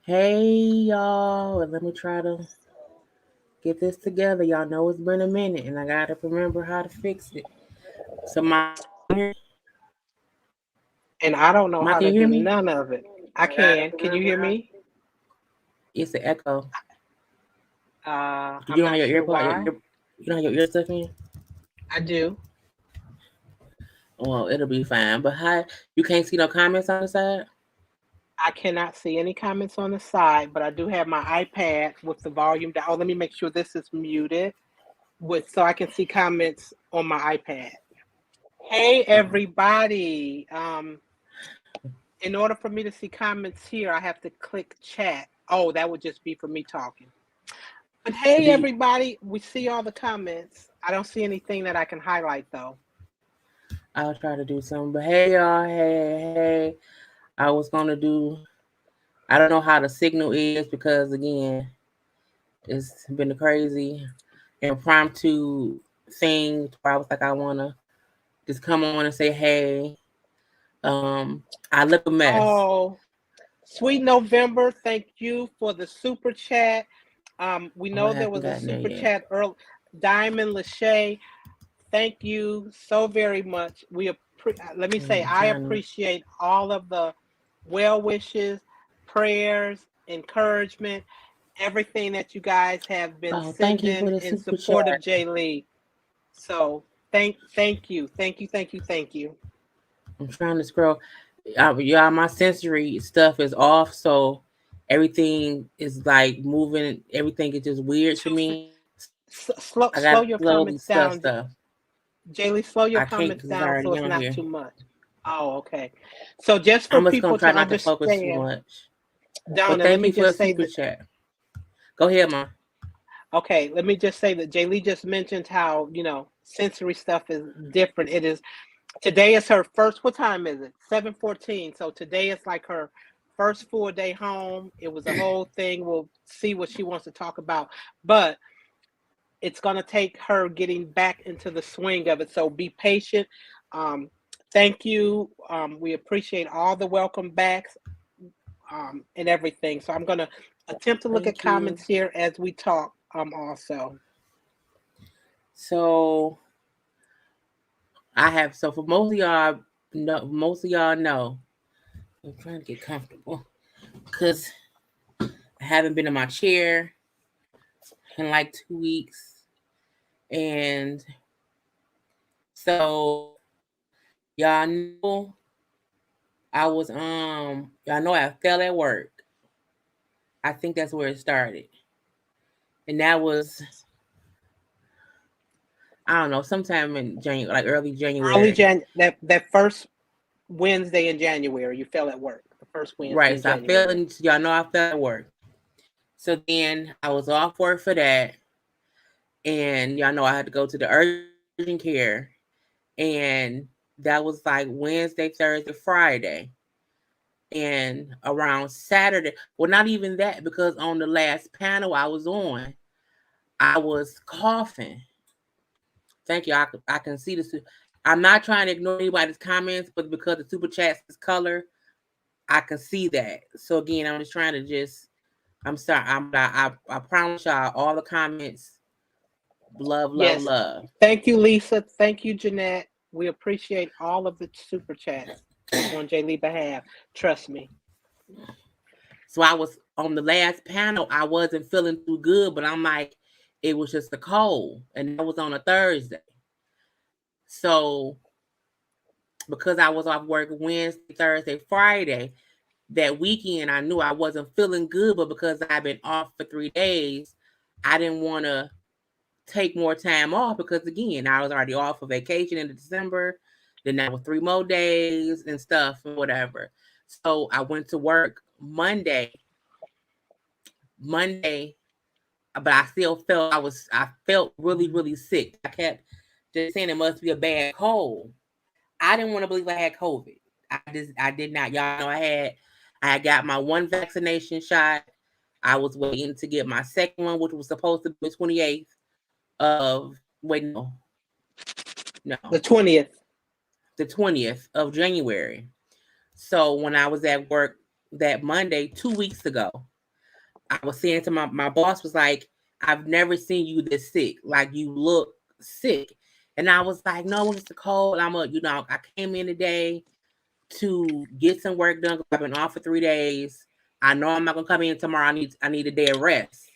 Hey y'all, let me try to get this together. Y'all know it's been a minute and I gotta remember how to fix it. So And I don't know Mike, how can to you hear do me? none of it. I can. Can you hear me? It's an echo. You I'm don't have not your sure earpod, why. you don't have your ear stuff in? I do. Well, it'll be fine. But hi, you can't see no comments on the side? I cannot see any comments on the side, but I do have my iPad with the volume down. Oh, let me make sure this is muted with so I can see comments on my iPad. Hey Oh, everybody. In order for me to see comments here, I have to click chat. Oh, that would just be for me talking. But hey do you, everybody, we see all the comments. I don't see anything that I can highlight though. I'll try to do something. But hey y'all, hey. I was gonna do I don't know how the signal is because again, it's been a crazy impromptu thing where I was like I wanna just come on and say hey. Um, I look a mess. Oh, sweet November, thank you for the super chat. We Oh, I know there haven't was a gotten there super yet. chat early. Diamond Lachey, thank you so very much. Let me say, I'm I trying to. appreciate all of the well wishes, prayers, encouragement, everything that you guys have been Oh, thank you sending for the in super support of chat. Jaylee. So thank you. I'm trying to scroll. Yeah, my sensory stuff is off, so everything is like moving. Everything is just weird to Too me. I gotta slow your slowly comments stuff down, stuff. Jaylee. Slow I your can't comments because it's down already so it's on not here. too much. Oh, okay. So just for I'm just gonna people try to not to focus too understand, much. But Donna, let thank me you for the just say super that. chat. Go ahead, ma. Okay, let me just say that Jaylee just mentioned how sensory stuff is different. It is today is her first. What time is it? 7:14. So today is like her first full day home. It was a whole thing. We'll see what she wants to talk about, but it's going to take her getting back into the swing of it. So be patient. Um, thank you. We appreciate all the welcome backs and everything. So I'm going to attempt to look at Thank you. comments here as we talk. Also, So I have so for most of y'all know. I'm trying to get comfortable because I haven't been in my chair in like 2 weeks, and so y'all know I was y'all know I fell at work. I think that's where it started, and that was I don't know sometime in January, like early early January. Jan that first Wednesday in January, you fell at work. The first Wednesday Right, in so I fell, January. and y'all know I fell at work. So then I was off work for that, and y'all know I had to go to the urgent care, and that was like Wednesday, Thursday, Friday, and around Saturday. Well, not even that because on the last panel I was on, I was coughing. Thank you. I can see this. I'm not trying to ignore anybody's comments, but because the super chat is color, I can see that. So again, I'm just trying to just. I'm sorry. I promise y'all all the comments. Love, love, Yes. love. Thank you, Lisa. Thank you, Jeanette. We appreciate all of the super chats on Jaylee behalf. Trust me. So I was on the last panel. I wasn't feeling too good, but I'm like, it was just a cold, and that was on a Thursday. So because I was off work Wednesday, Thursday, Friday, that weekend I knew I wasn't feeling good, but because I've been off for 3 days, I didn't want to take more time off because again, I was already off for vacation in December. Then that was 3 more days and stuff and whatever. So I went to work Monday, but I still felt I felt really, really sick. I kept just saying it must be a bad cold. I didn't want to believe I had COVID. I did not. Y'all know I got my one vaccination shot. I was waiting to get my second one, which was supposed to be the 28th of wait no The 20th. the 20th of January. So when I was at work that Monday 2 weeks ago, I was saying to my boss was like, I've never seen you this sick. Like you look sick. And I was like, no, it's the cold. I came in today to get some work done. I've been off for 3 days. I know I'm not gonna come in tomorrow. I need a day of rest.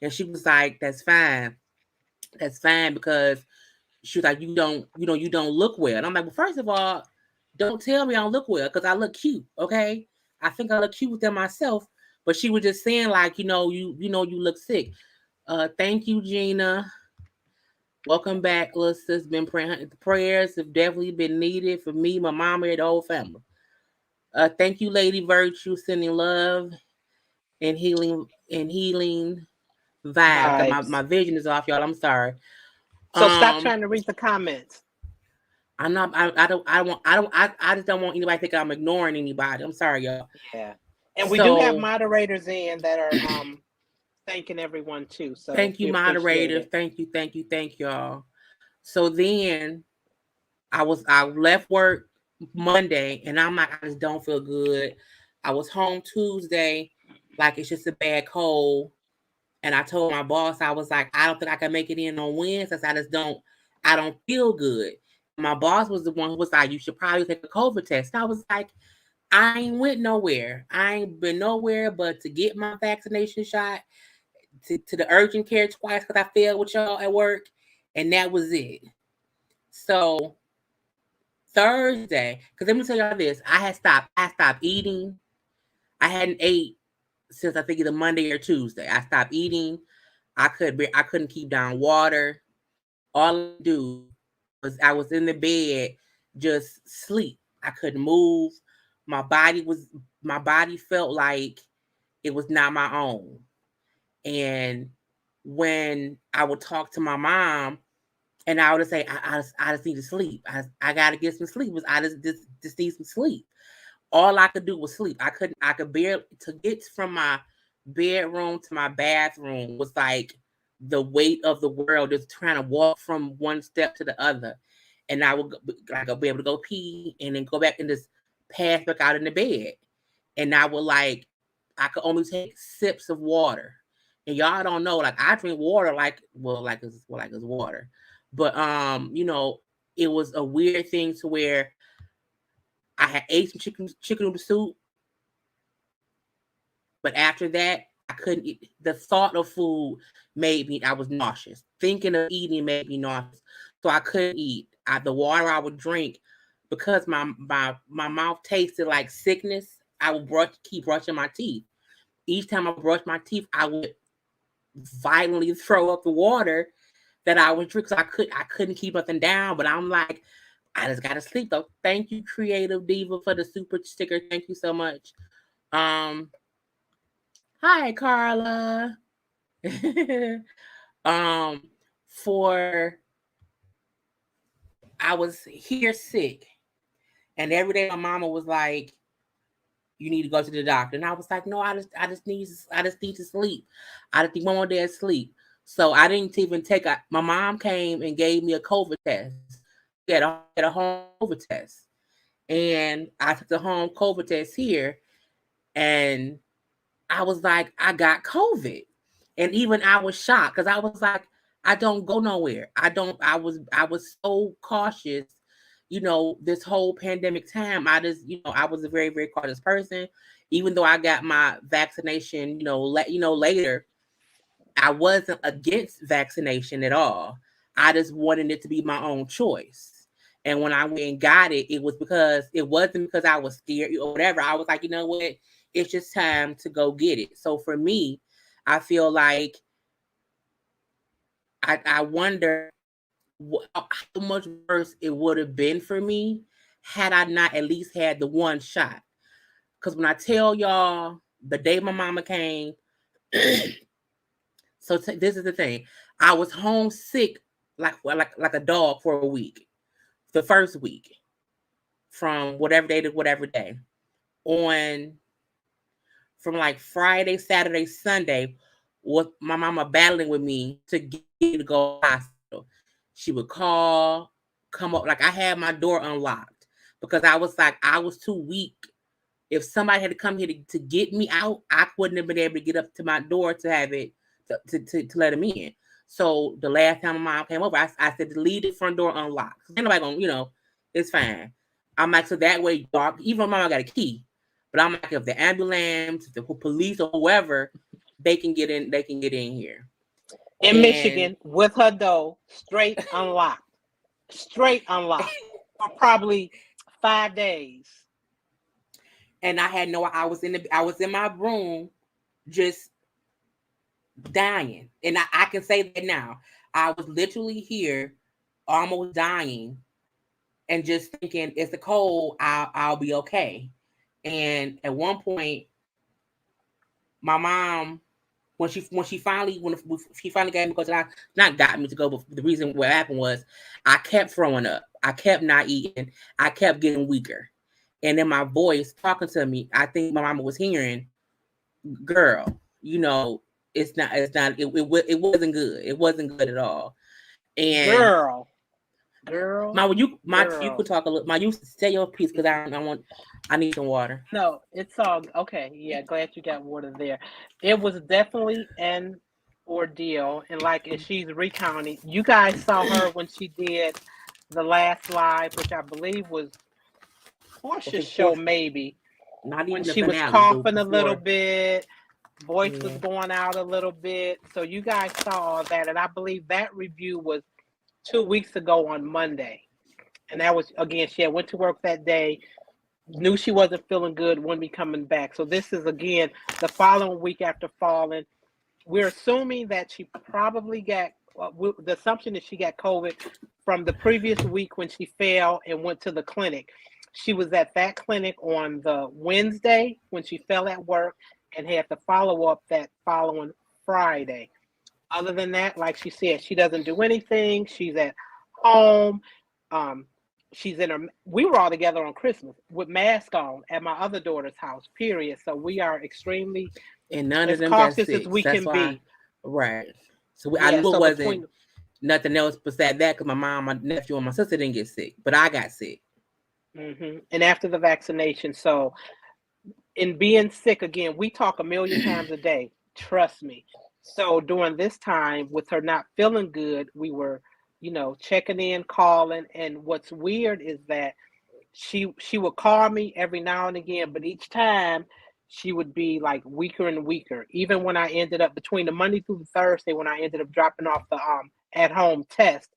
And she was like, that's fine. That's fine because she was like, you don't look well. And I'm like, well, first of all, don't tell me I don't look well because I look cute, okay? I think I look cute within myself. But she was just saying, like, you look sick. Thank you, Gina. Welcome back, Lissa. It's been praying. The prayers have definitely been needed for me, my mama, and the whole family. Thank you, Lady Virtue, sending love and healing vibes. 'Cause my Vibes. vision is off, y'all. I'm sorry. So stop Um, trying to read the comments. I'm not. I just don't want anybody to think I'm ignoring anybody. I'm sorry, y'all. Yeah. And we do have So moderators in that are thanking everyone too. So thank you, we appreciate moderators. it. Thank y'all. So then I left work Monday, and I'm like, I just don't feel good. I was home Tuesday, like it's just a bad cold. And I told my boss, I was like, I don't think I can make it in on Wednesday. I don't feel good. My boss was the one who was like, you should probably take a COVID test. And I was like, I ain't went nowhere. I ain't been nowhere but to get my vaccination shot, to the urgent care twice because I failed with y'all at work. And that was it. So Thursday, because let me tell y'all this, I stopped eating. I hadn't ate since I think either Monday or Tuesday. I stopped eating. I couldn't keep down water. All I do was I was in the bed, just sleep. I couldn't move. My body was my body felt like it was not my own. And when I would talk to my mom, and I would say, I just need to sleep. I got to get some sleep. I just need some sleep. All I could do was sleep. I could barely, to get from my bedroom to my bathroom was like the weight of the world, just trying to walk from one step to the other. And I would like be able to go pee and then go back and just pass back out in the bed. And I would like, I could only take sips of water. And y'all don't know, like I drink water like it's water. But it was a weird thing to where I had ate some chicken noodle soup, but after that, I couldn't eat. The thought of food I was nauseous. Thinking of eating made me nauseous. So I couldn't eat. The water I would drink, because my mouth tasted like sickness, I would keep brushing my teeth. Each time I brush my teeth, I would violently throw up the water that I was drinking. So I couldn't keep nothing down. But I'm like, I just gotta sleep though. Thank you, Creative Diva, for the super sticker. Thank you so much. Um, Hi, Karla. um, for I was here sick, and every day my mama was like, "You need to go to the doctor," and I was like, "No, I just need to sleep. I just need one more day of sleep." So I didn't even take a. My mom came and gave me a COVID test. Get a home COVID test, and I took the home COVID test here, and I was like, I got COVID. And even I was shocked because I was like, I don't go nowhere. I was so cautious, this whole pandemic time. I was a very, very cautious person. Even though I got my vaccination, later, I wasn't against vaccination at all. I just wanted it to be my own choice. And when I went and got it, it wasn't because I was scared or whatever. I was like, you know what? It's just time to go get it. So for me, I feel like I wonder how much worse it would have been for me had I not at least had the one shot. Because when I tell y'all the day my mama came, this is the thing. I was homesick like a dog for a week. The first week, from whatever day to whatever day. On From like Friday, Saturday, Sunday, with my mama battling with me to get me to go to the hospital. She would come up, like I had my door unlocked because I was too weak if somebody had to come here to get me out, I wouldn't have been able to get up to my door to have it to let him in. So the last time my mom came over, I said to leave the front door unlocked. Ain't nobody gonna, it's fine. I'm like, so that way, dark. Even my mom got a key, but I'm like, if the ambulance, if the police, or whoever, they can get in. They can get in here. In Michigan, with her door straight unlocked for probably 5 days. And I had I was in my room, just dying, and I can say that now. I was literally here, almost dying, and just thinking, it's the cold. I'll be okay. And at one point, my mom, when she finally got me, because I not got me to go, but the reason what happened was I kept throwing up, I kept not eating, I kept getting weaker, and then my voice talking to me, I think my mama was hearing, girl, it wasn't good. It wasn't good at all. And girl, you could talk a little. You say your piece, because I need some water. No, it's all okay. Yeah, glad you got water there. It was definitely an ordeal, and like as she's recounting, you guys saw her when she did the last live, which I believe was Portia's show, maybe. Not even when she was coughing a little bit, voice was going out a little bit. So you guys saw all that, and I believe that review was 2 weeks ago on Monday. And that was, again, she had went to work that day, knew she wasn't feeling good, wouldn't be coming back. So this is, again, the following week after falling. We're assuming that she probably got, the assumption is she got COVID from the previous week when she fell and went to the clinic. She was at that clinic on the Wednesday when she fell at work and had the follow-up that following Friday. Other than that, like she said, she doesn't do anything. She's at home. She's in her. We were all together on Christmas with masks on at my other daughter's house. Period. So we are extremely and none as of them cautious got sick. as we can be. Right. So I knew it wasn't nothing else besides that, because my mom, my nephew, and my sister didn't get sick, but I got sick. Mm-hmm. And after the vaccination, so in being sick again, we talk a million times a day. Trust me. So during this time, with her not feeling good, we were, checking in, calling. And what's weird is that she would call me every now and again, but each time she would be like weaker and weaker. Even when I ended up between the Monday through the Thursday, when I ended up dropping off the at-home test,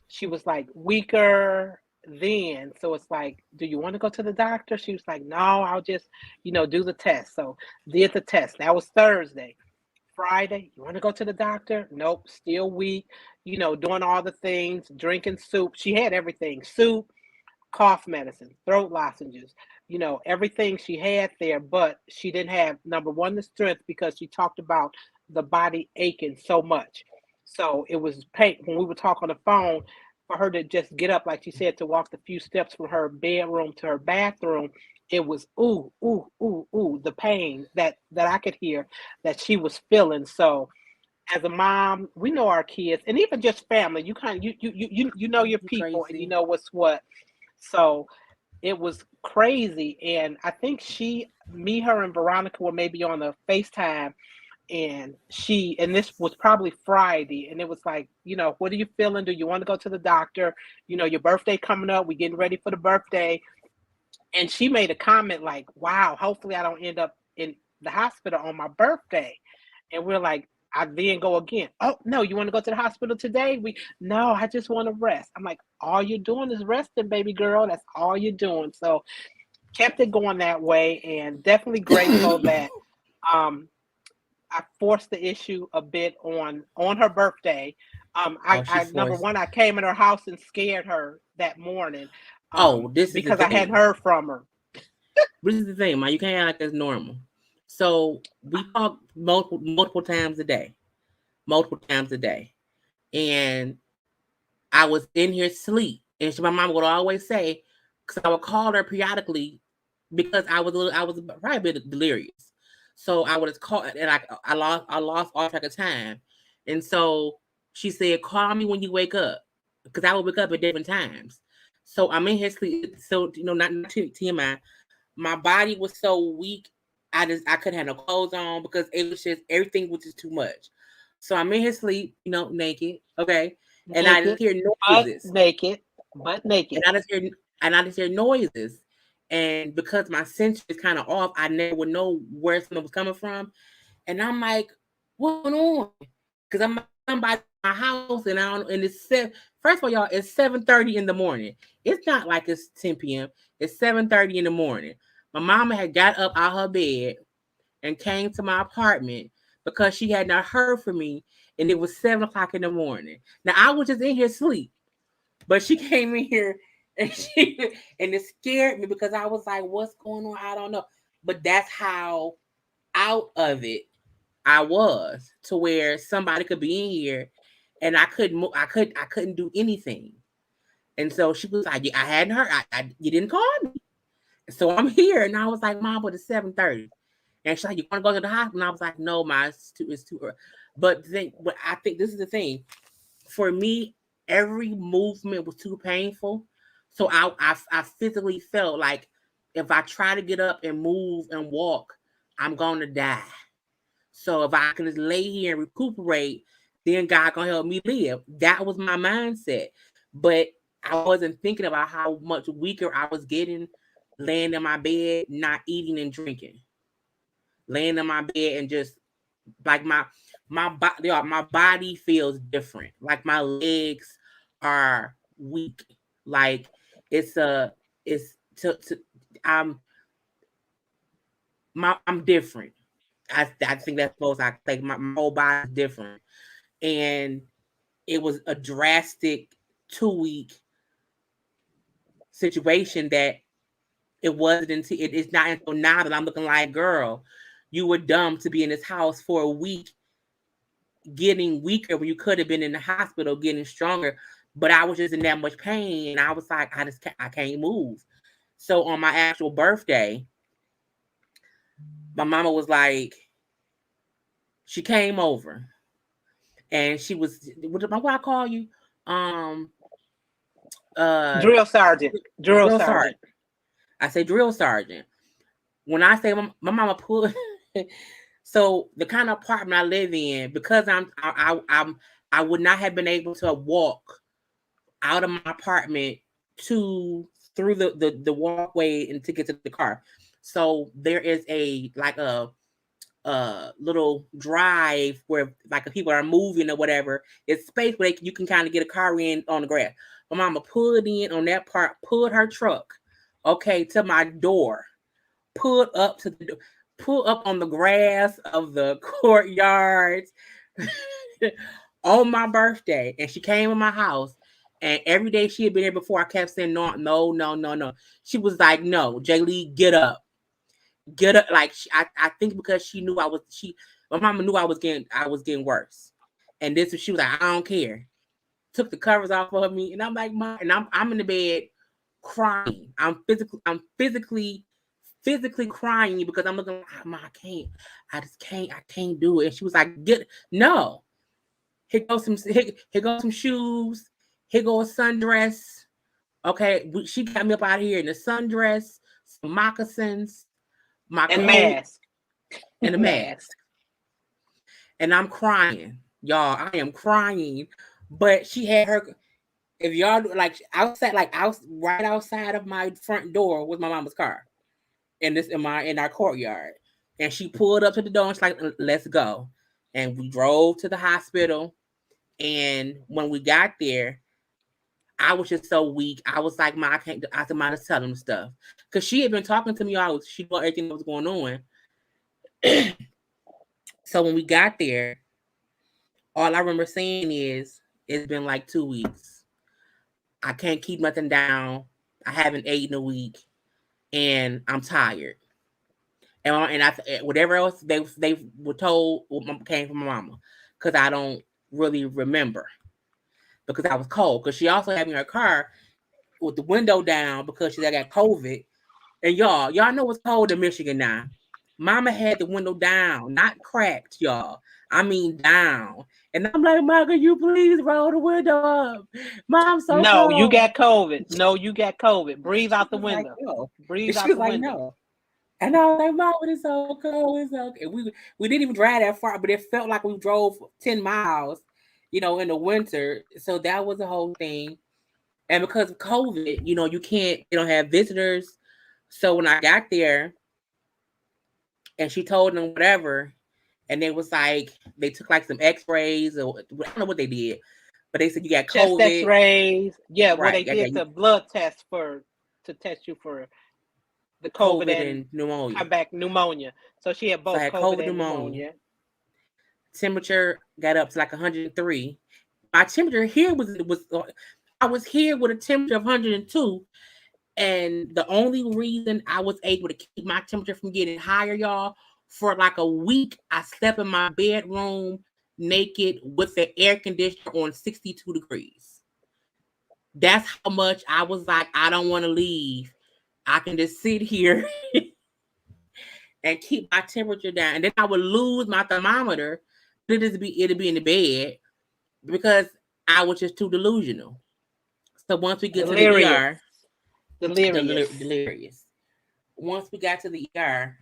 she was like weaker then. So it's like, do you want to go to the doctor? She was like, no, I'll just, do the test. So did the test. That was Thursday. Friday, you want to go to the doctor? Nope, still weak, doing all the things, drinking soup. She had everything, soup, cough medicine, throat lozenges, everything she had there, but she didn't have, number one, the strength, because she talked about the body aching so much. So it was pain. When we would talk on the phone, for her to just get up, like she said, to walk the few steps from her bedroom to her bathroom, it was ooh, ooh, ooh, ooh, the pain that I could hear that she was feeling. So as a mom, we know our kids, and even just family, you kind of you know your people, and you know what's what. So it was crazy. And I think me, her, and Veronica were maybe on the FaceTime, and this was probably Friday, and it was like, what are you feeling? Do you want to go to the doctor? Your birthday coming up. We're getting ready for the birthday. And she made a comment like, wow, hopefully I don't end up in the hospital on my birthday. And we're like, I then go again. Oh, no, you want to go to the hospital today? No, I just want to rest. I'm like, all you're doing is resting, baby girl. That's all you're doing. So kept it going that way, and definitely grateful that I forced the issue a bit on her birthday. I number one, I came in her house and scared her that morning. This is because I hadn't heard from her. This is the thing, man. You can't act like it's normal. So we talk multiple times a day, and I was in here asleep, and my mom would always say, because I would call her periodically, because I was probably a bit delirious. So I would have called, and I lost all track of time, and so she said, "Call me when you wake up," because I would wake up at different times. So I'm in here sleep. So not TMI. my body was so weak. I couldn't have no clothes on because it was just everything was just too much. So I'm in his sleep, naked, okay, and I just Naked, hear but noises, naked, but naked. and I just hear noises, and because my sense is kind of off, I never would know where someone was coming from, and I'm like, what's going on? Because I'm somebody in my house, and I don't, and it's first of all, y'all, it's 7:30 in the morning. It's not like it's 10 p.m. It's 7:30 in the morning. My mama had got up out her bed and came to my apartment because she had not heard from me, and it was 7 o'clock in the morning. Now I was just in here asleep, but she came in here and and it scared me because I was like, "What's going on? I don't know." But that's how out of it I was, to where somebody could be in here and I couldn't move. I couldn't do anything. And so she was like, "I hadn't heard. You didn't call me." So I'm here, and I was like, "Mom, but it's 7:30." And she's like, "You want to go to the hospital?" And I was like, "No, ma, it's too early." But I think this is the thing. For me, every movement was too painful. So I physically felt like if I try to get up and move and walk, I'm gonna die. So if I can just lay here and recuperate, then God gonna help me live. That was my mindset. But I wasn't thinking about how much weaker I was getting, laying in my bed, not eating and drinking, laying in my bed and just like my body feels different. Like my legs are weak. Like it's a it's to I'm I'm different. I think that's most I think my whole body is different. And it was a drastic 2 week situation that it wasn't until it's not until now that I'm looking like, girl, you were dumb to be in this house for a week getting weaker when you could have been in the hospital getting stronger. But I was just in that much pain, and I was like, I can't move. So on my actual birthday, my mama was like, she came over, and she was, what I call you? Um, Drill sergeant. Drill Drill sergeant. sergeant. I say drill sergeant. When I say my mama pulled, so the kind of apartment I live in, because I would not have been able to walk out of my apartment to through the walkway and to get to the car. So there is a little drive where like if people are moving or whatever, it's space where you can kind of get a car in on the grass. My mama pulled in on that part, pulled her truck, okay, to my door, pulled up to the door, pulled up on the grass of the courtyards on my birthday, and she came in my house. And every day she had been here before, I kept saying, no, no, no, no, no. She was like, no, Jaylee, get up. Get up. Like, I think because she knew my mama knew I was getting worse. And she was like, I don't care. Took the covers off of me. And I'm like, Mom, and I'm in the bed crying. I'm physically crying because I'm looking like, Mom, I can't do it. And she was like, no. Here goes some shoes. Here goes a sundress. Okay, she got me up out of here in a sundress, some moccasins, my and coat, mask. and a mask. And I'm crying, y'all. I am crying. But she had her. If y'all like outside, right outside of my front door was my mama's car, in our courtyard. And she pulled up to the door and she's like, "Let's go." And we drove to the hospital. And when we got there, I was just so weak. I was like, "Ma, I can't." I said, "Ma, just tell them stuff," because she had been talking to me all. She knew everything that was going on. So when we got there, all I remember saying is, "It's been like 2 weeks. I can't keep nothing down. I haven't eaten a week, and I'm tired." And whatever else they were told came from my mama, because I don't really remember, because I was cold. Because she also had me in her car with the window down because I got COVID. And y'all know it's cold in Michigan now. Mama had the window down, not cracked, y'all. I mean down. And I'm like, Mom, can you please roll the window up? Mom's so No, you cold. got COVID. No, you got COVID. Breathe out the window. Like, no. Breathe She out was the like, window. no. And I was like, Mom, it's so cold. It's okay. We didn't even drive that far, but it felt like we drove 10 miles, in the winter. So that was the whole thing. And because of COVID, they don't have visitors. So when I got there and she told them whatever, and they was like, they took like some x-rays or I don't know what they did, but they said you got Chest COVID. X-rays. Yeah, well, Right. they did the blood test to test you for the COVID and pneumonia. come back pneumonia. So she had So I both had COVID COVID and pneumonia. pneumonia. Temperature got up to like 103. My temperature here was I was here with a temperature of 102. And the only reason I was able to keep my temperature from getting higher, y'all, for like a week, I slept in my bedroom naked with the air conditioner on 62 degrees. That's how much I was like, I don't want to leave. I can just sit here and keep my temperature down. And then I would lose my thermometer. It'd be in the bed because I was just too delusional. So once we get to the Delirious. ER, delirious. Once we got to the ER,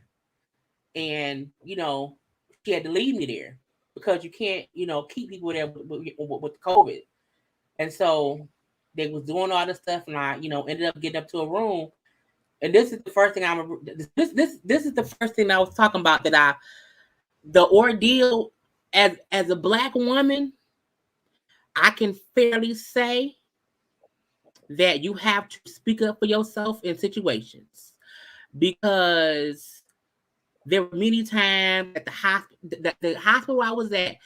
and she had to leave me there because you can't keep people there with COVID. And so they was doing all this stuff, and I ended up getting up to a room. And this is the first thing this is the first thing I was talking about, that the ordeal as a Black woman, I can fairly say that you have to speak up for yourself in situations, because there were many times at the hospital I was at,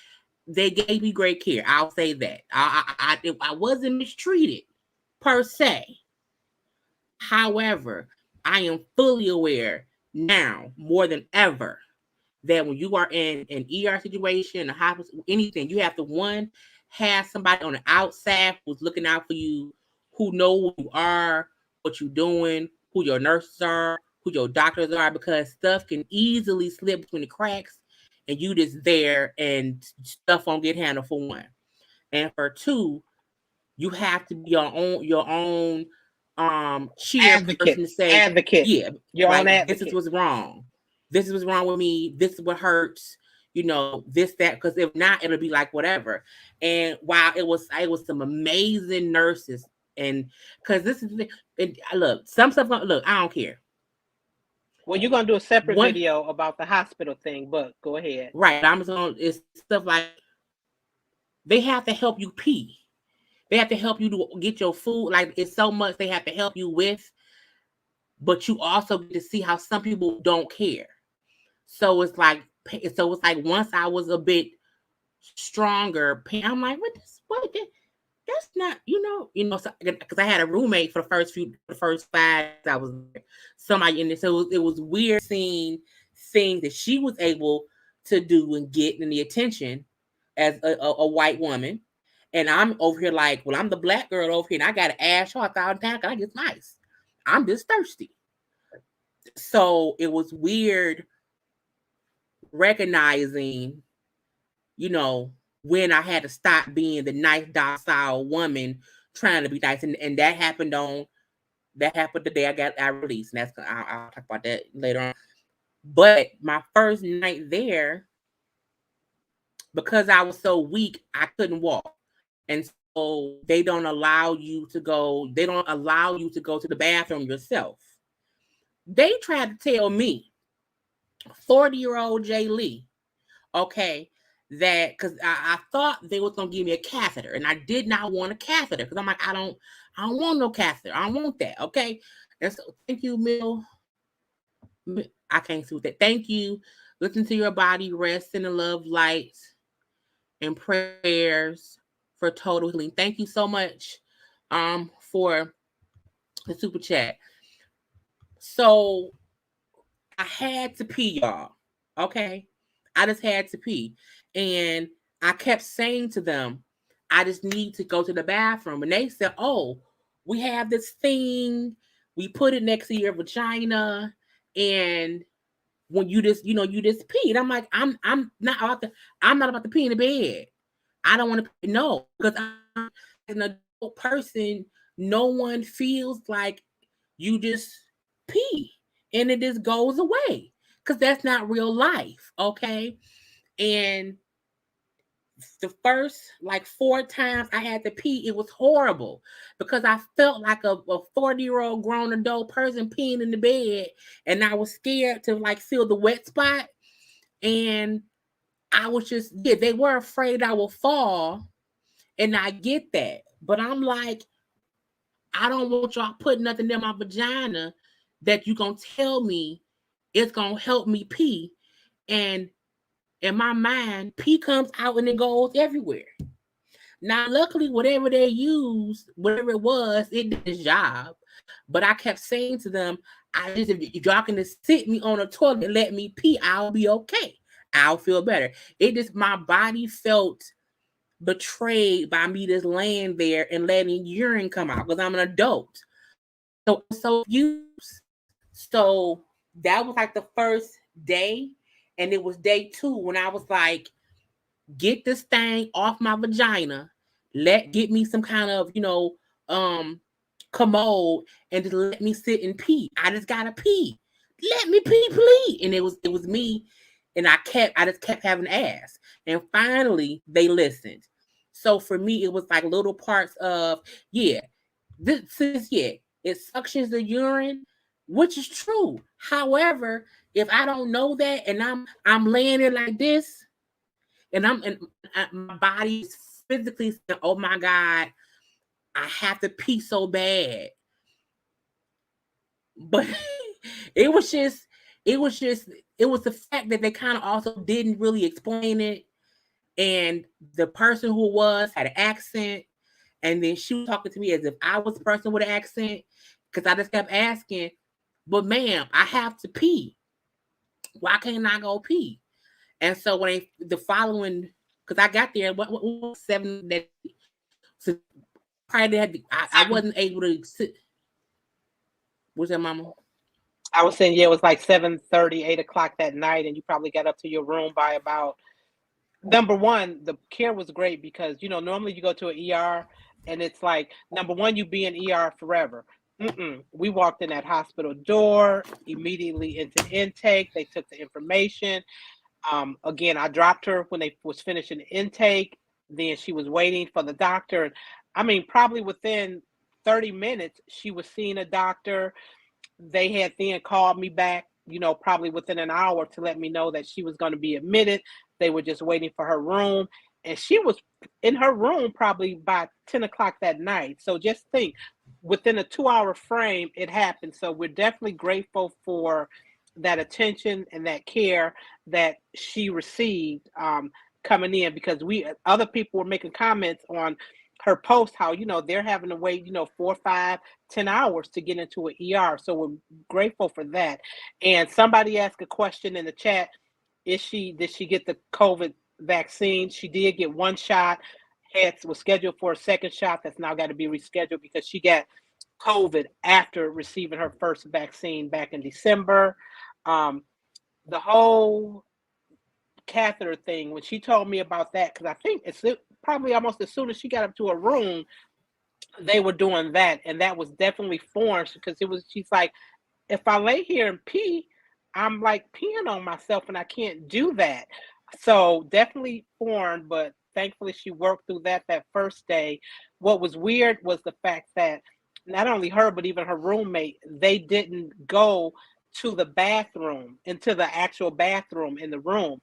they gave me great care. I'll say that. I wasn't mistreated per se. However, I am fully aware now more than ever that when you are in an ER situation, a hospital, anything, you have to have somebody on the outside who's looking out for you, who know who you are, what you're doing, who your nurses are, who your doctors are, because stuff can easily slip between the cracks and you just there and stuff won't get handled, for one. And for two, you have to be your own cheer person to say, advocate. yeah, Your own like, advocate. this is what's wrong. This is what's wrong with me. This is what hurts. This, that, because if not, it'll be like whatever. And while it was some amazing nurses, and because this is, and look, some stuff, look, I don't care. Well, you're gonna do a separate video about the hospital thing, but go ahead. Right, I'm just gonna, it's stuff like, they have to help you pee. They have to help you to get your food. Like, it's so much they have to help you with, but you also get to see how some people don't care. So it's like once I was a bit stronger, I'm like, that's not, because I had a roommate for the first 5 I was there. Somebody in there, so it was weird seeing things that she was able to do and get in the attention as a white woman. And I'm over here like, well, I'm the Black girl over here, and I got to ask her 1,000 times, I get nice. I'm just thirsty. So it was weird recognizing, when I had to stop being the nice, docile woman trying to be nice. And that happened the day I released. And I'll talk about that later on. But my first night there, because I was so weak, I couldn't walk. And so they don't allow you to go to the bathroom yourself. They tried to tell me, 40-year-old Jaylee, okay, that because I thought they was gonna give me a catheter, and I did not want a catheter, because I'm like, I don't want no catheter. I don't want that. Okay. And so, thank you, Mill. I can't see with that. Thank you. Listen to your body, rest in the love, light, and prayers for total healing. Thank you so much for the super chat. So I had to pee, y'all. Okay. I just had to pee. And I kept saying to them, I just need to go to the bathroom. And they said, oh, we have this thing. We put it next to your vagina. And when you just pee. And I'm like, I'm not about to pee in the bed. I don't want to, no, because I'm an adult person. No one feels like you just pee and it just goes away because that's not real life. Okay. And the first like 4 times I had to pee, it was horrible because I felt like a 40-year-old grown adult person peeing in the bed, and I was scared to like feel the wet spot. And I was just, yeah, they were afraid I would fall. And I get that. But I'm like, I don't want y'all putting nothing in my vagina that you gonna tell me it's gonna help me pee. And in my mind, pee comes out and it goes everywhere. Now, luckily, whatever they used, whatever it was, it did its job. But I kept saying to them, I just, if y'all can just sit me on a toilet and let me pee, I'll be okay. I'll feel better. It just, my body felt betrayed by me just laying there and letting urine come out because I'm an adult. So used. So that was like the first day. And it was day 2 when I was like, get this thing off my vagina. Get me some kind of, um commode and just let me sit and pee. I just gotta pee. Let me pee, please. And it was me, and I just kept having to ask. And finally they listened. So for me, it was like little parts of, yeah, it suctions the urine, which is true. However, if I don't know that and I'm laying there like this, and my body's physically saying, "Oh my God, I have to pee so bad," but it was just, it was just, it was the fact that they kind of also didn't really explain it, and the person who was had an accent, and then she was talking to me as if I was the person with an accent, because I just kept asking, "But ma'am, I have to pee. Why can't I go pee?" And so the following, because I got there, what 7 that, so probably had to, I wasn't able to sit. What's that, Mama? I was saying, yeah, it was like 7:30, 8 o'clock that night, and you probably got up to your room by about, number one, the care was great because, normally you go to an ER and it's like, number one, you be in ER forever. We walked in that hospital door, immediately into intake. They took the information. Again, I dropped her when they was finishing the intake. Then she was waiting for the doctor. I mean, probably within 30 minutes, she was seeing a doctor. They had then called me back, probably within an hour to let me know that she was going to be admitted. They were just waiting for her room. And she was in her room probably by 10 o'clock that night. So just think, within a 2-hour frame, it happened. So we're definitely grateful for that attention and that care that she received coming in, because other people were making comments on her post how they're having to wait 4, 5, 10 hours to get into an ER. So we're grateful for that. And somebody asked a question in the chat: did she get the COVID vaccine? She did get 1 shot. Was scheduled for a 2nd shot that's now got to be rescheduled because she got COVID after receiving her first vaccine back in December. The whole catheter thing, when she told me about that, because I think it's probably almost as soon as she got up to her room, they were doing that, and that was definitely foreign because she's like, if I lay here and pee, I'm like peeing on myself and I can't do that. So definitely foreign, but thankfully she worked through that first day. What was weird was the fact that not only her, but even her roommate, they didn't go to the bathroom, into the actual bathroom in the room.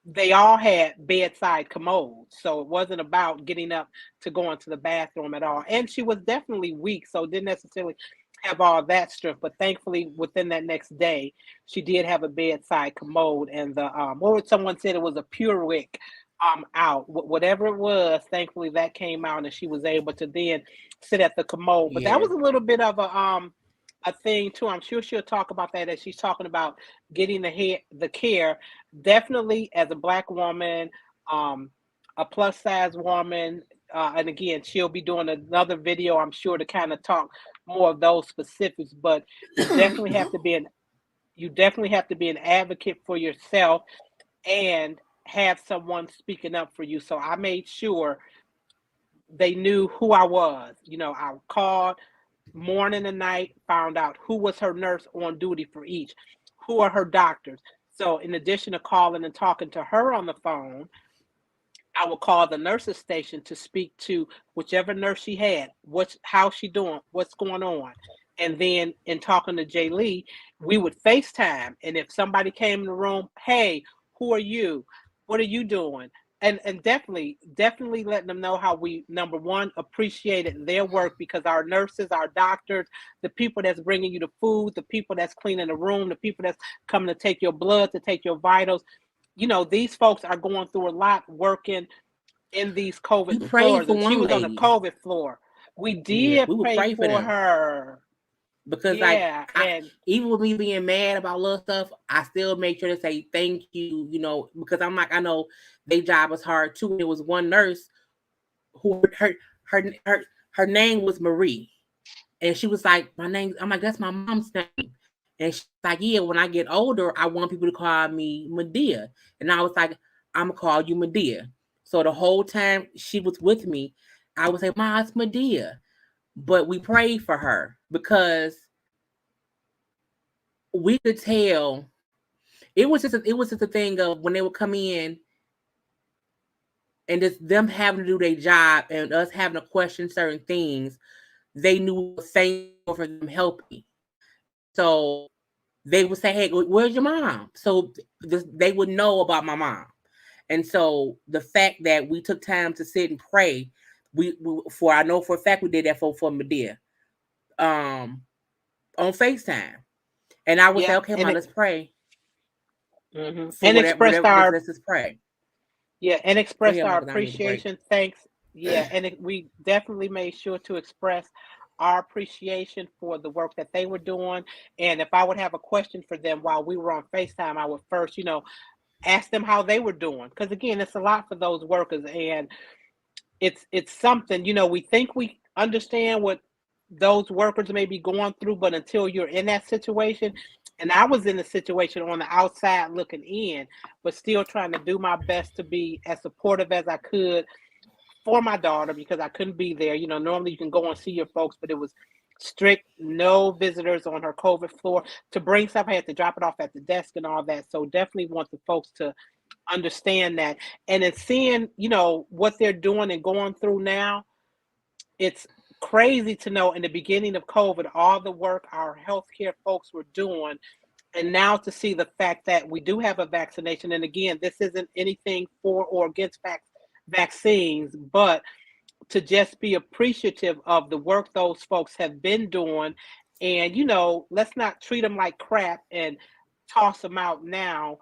They all had bedside commodes, so it wasn't about getting up to go into the bathroom at all. And she was definitely weak, so didn't necessarily have all that strength. But thankfully, within that next day, she did have a bedside commode, and someone said it was a Purewick out. Whatever it was, thankfully that came out, and she was able to then sit at the commode. But that Yeah. was a little bit of a thing too. I'm sure she'll talk about that as she's talking about getting the care. Definitely, as a Black woman, a plus size woman, and again, she'll be doing another video, I'm sure, to kind of talk more of those specifics. But you definitely have to be an advocate for yourself and have someone speaking up for you. So I made sure they knew who I was. I called morning and night, found out who was her nurse on duty for each, who are her doctors. So in addition to calling and talking to her on the phone, I would call the nurse's station to speak to whichever nurse she had, how's she doing, what's going on. And then in talking to Jaylee, we would FaceTime. And if somebody came in the room, hey, who are you? What are you doing? And definitely letting them know how we, number one, appreciated their work, because our nurses, our doctors, the people that's bringing you the food, the people that's cleaning the room, the people that's coming to take your blood, to take your vitals, these folks are going through a lot working in these We COVID prayed floors. for And she one was on the lady. COVID floor. We Yeah, did we would pray pray for for them her. because, like, Yeah. And even with me being mad about little stuff, I still make sure to say thank you. Because I'm like, I know their job was hard too. And there was one nurse who her her her name was Marie, and she was like, my name. I'm like, that's my mom's name. And she's like, yeah, when I get older, I want people to call me Medea. And I was like, I'm gonna call you Medea. So the whole time she was with me, I would say, Ma, it's Medea. But we prayed for her because we could tell it was just a thing of when they would come in and just them having to do their job and us having to question certain things, they knew we were thankful for them helping. And so they would say, hey, where's your mom? So they would know about my mom. And so the fact that we took time to sit and pray, I know for a fact we did that for Medea, um, on FaceTime. And I would say, yeah, okay, Ma, let's pray for and whatever, expressed let's just pray. and Go expressed ahead, our Michael, I need a break. appreciation. Thanks. Yeah. And we definitely made sure to express our appreciation for the work that they were doing. And if I would have a question for them while we were on FaceTime, I would first, ask them how they were doing. Because again, it's a lot for those workers. And it's something, we think we understand what those workers may be going through, but until you're in that situation, and I was in the situation on the outside looking in, but still trying to do my best to be as supportive as I could for my daughter, because I couldn't be there. Normally you can go and see your folks, but it was strict, no visitors on her COVID floor. To bring stuff, I had to drop it off at the desk and all that. So definitely want the folks to understand that. And in seeing, what they're doing and going through now, it's crazy to know in the beginning of COVID, all the work our healthcare folks were doing. And now to see the fact that we do have a vaccination. And again, this isn't anything for or against vaccines, but to just be appreciative of the work those folks have been doing. And, let's not treat them like crap and toss them out now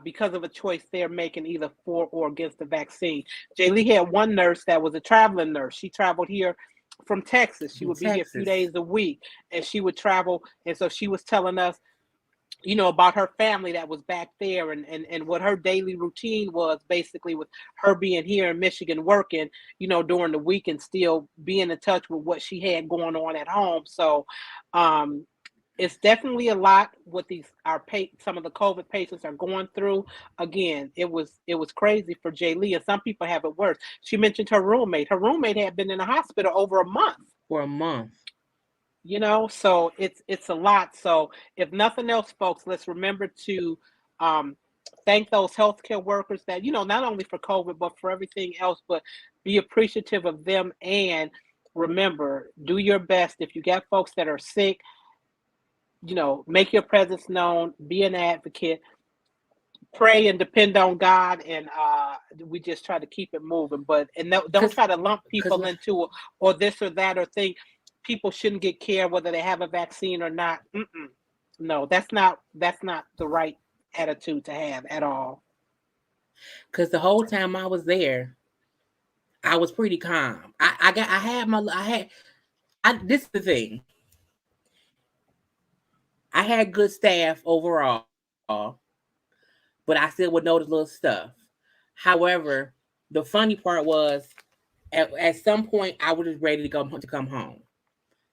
because of a choice they're making either for or against the vaccine. Jaylee had one nurse that was a traveling nurse. She traveled here from Texas. She In would be here a few Texas. days a week, and she would travel. And so she was telling us, about her family that was back there, and what her daily routine was, basically, with her being here in Michigan working, during the week, and still being in touch with what she had going on at home. So um, it's definitely a lot what some of the COVID patients are going through. Again, it was crazy for Jaylee, and some people have it worse. She mentioned her roommate. Her roommate had been in the hospital over a month. For a month. So it's a lot. So if nothing else, folks, let's remember to um, thank those healthcare workers that, not only for COVID but for everything else, but be appreciative of them. And remember, do your best. If you got folks that are sick, make your presence known, be an advocate, pray and depend on God, and we just try to keep it moving. But don't Cause, try to lump cause people into or this or that, or think people shouldn't get care whether they have a vaccine or not. No, that's not the right attitude to have at all. Cause the whole time I was there, I was pretty calm. This is the thing. I had good staff overall, but I still would notice little stuff. However, the funny part was at some point I was just ready to come home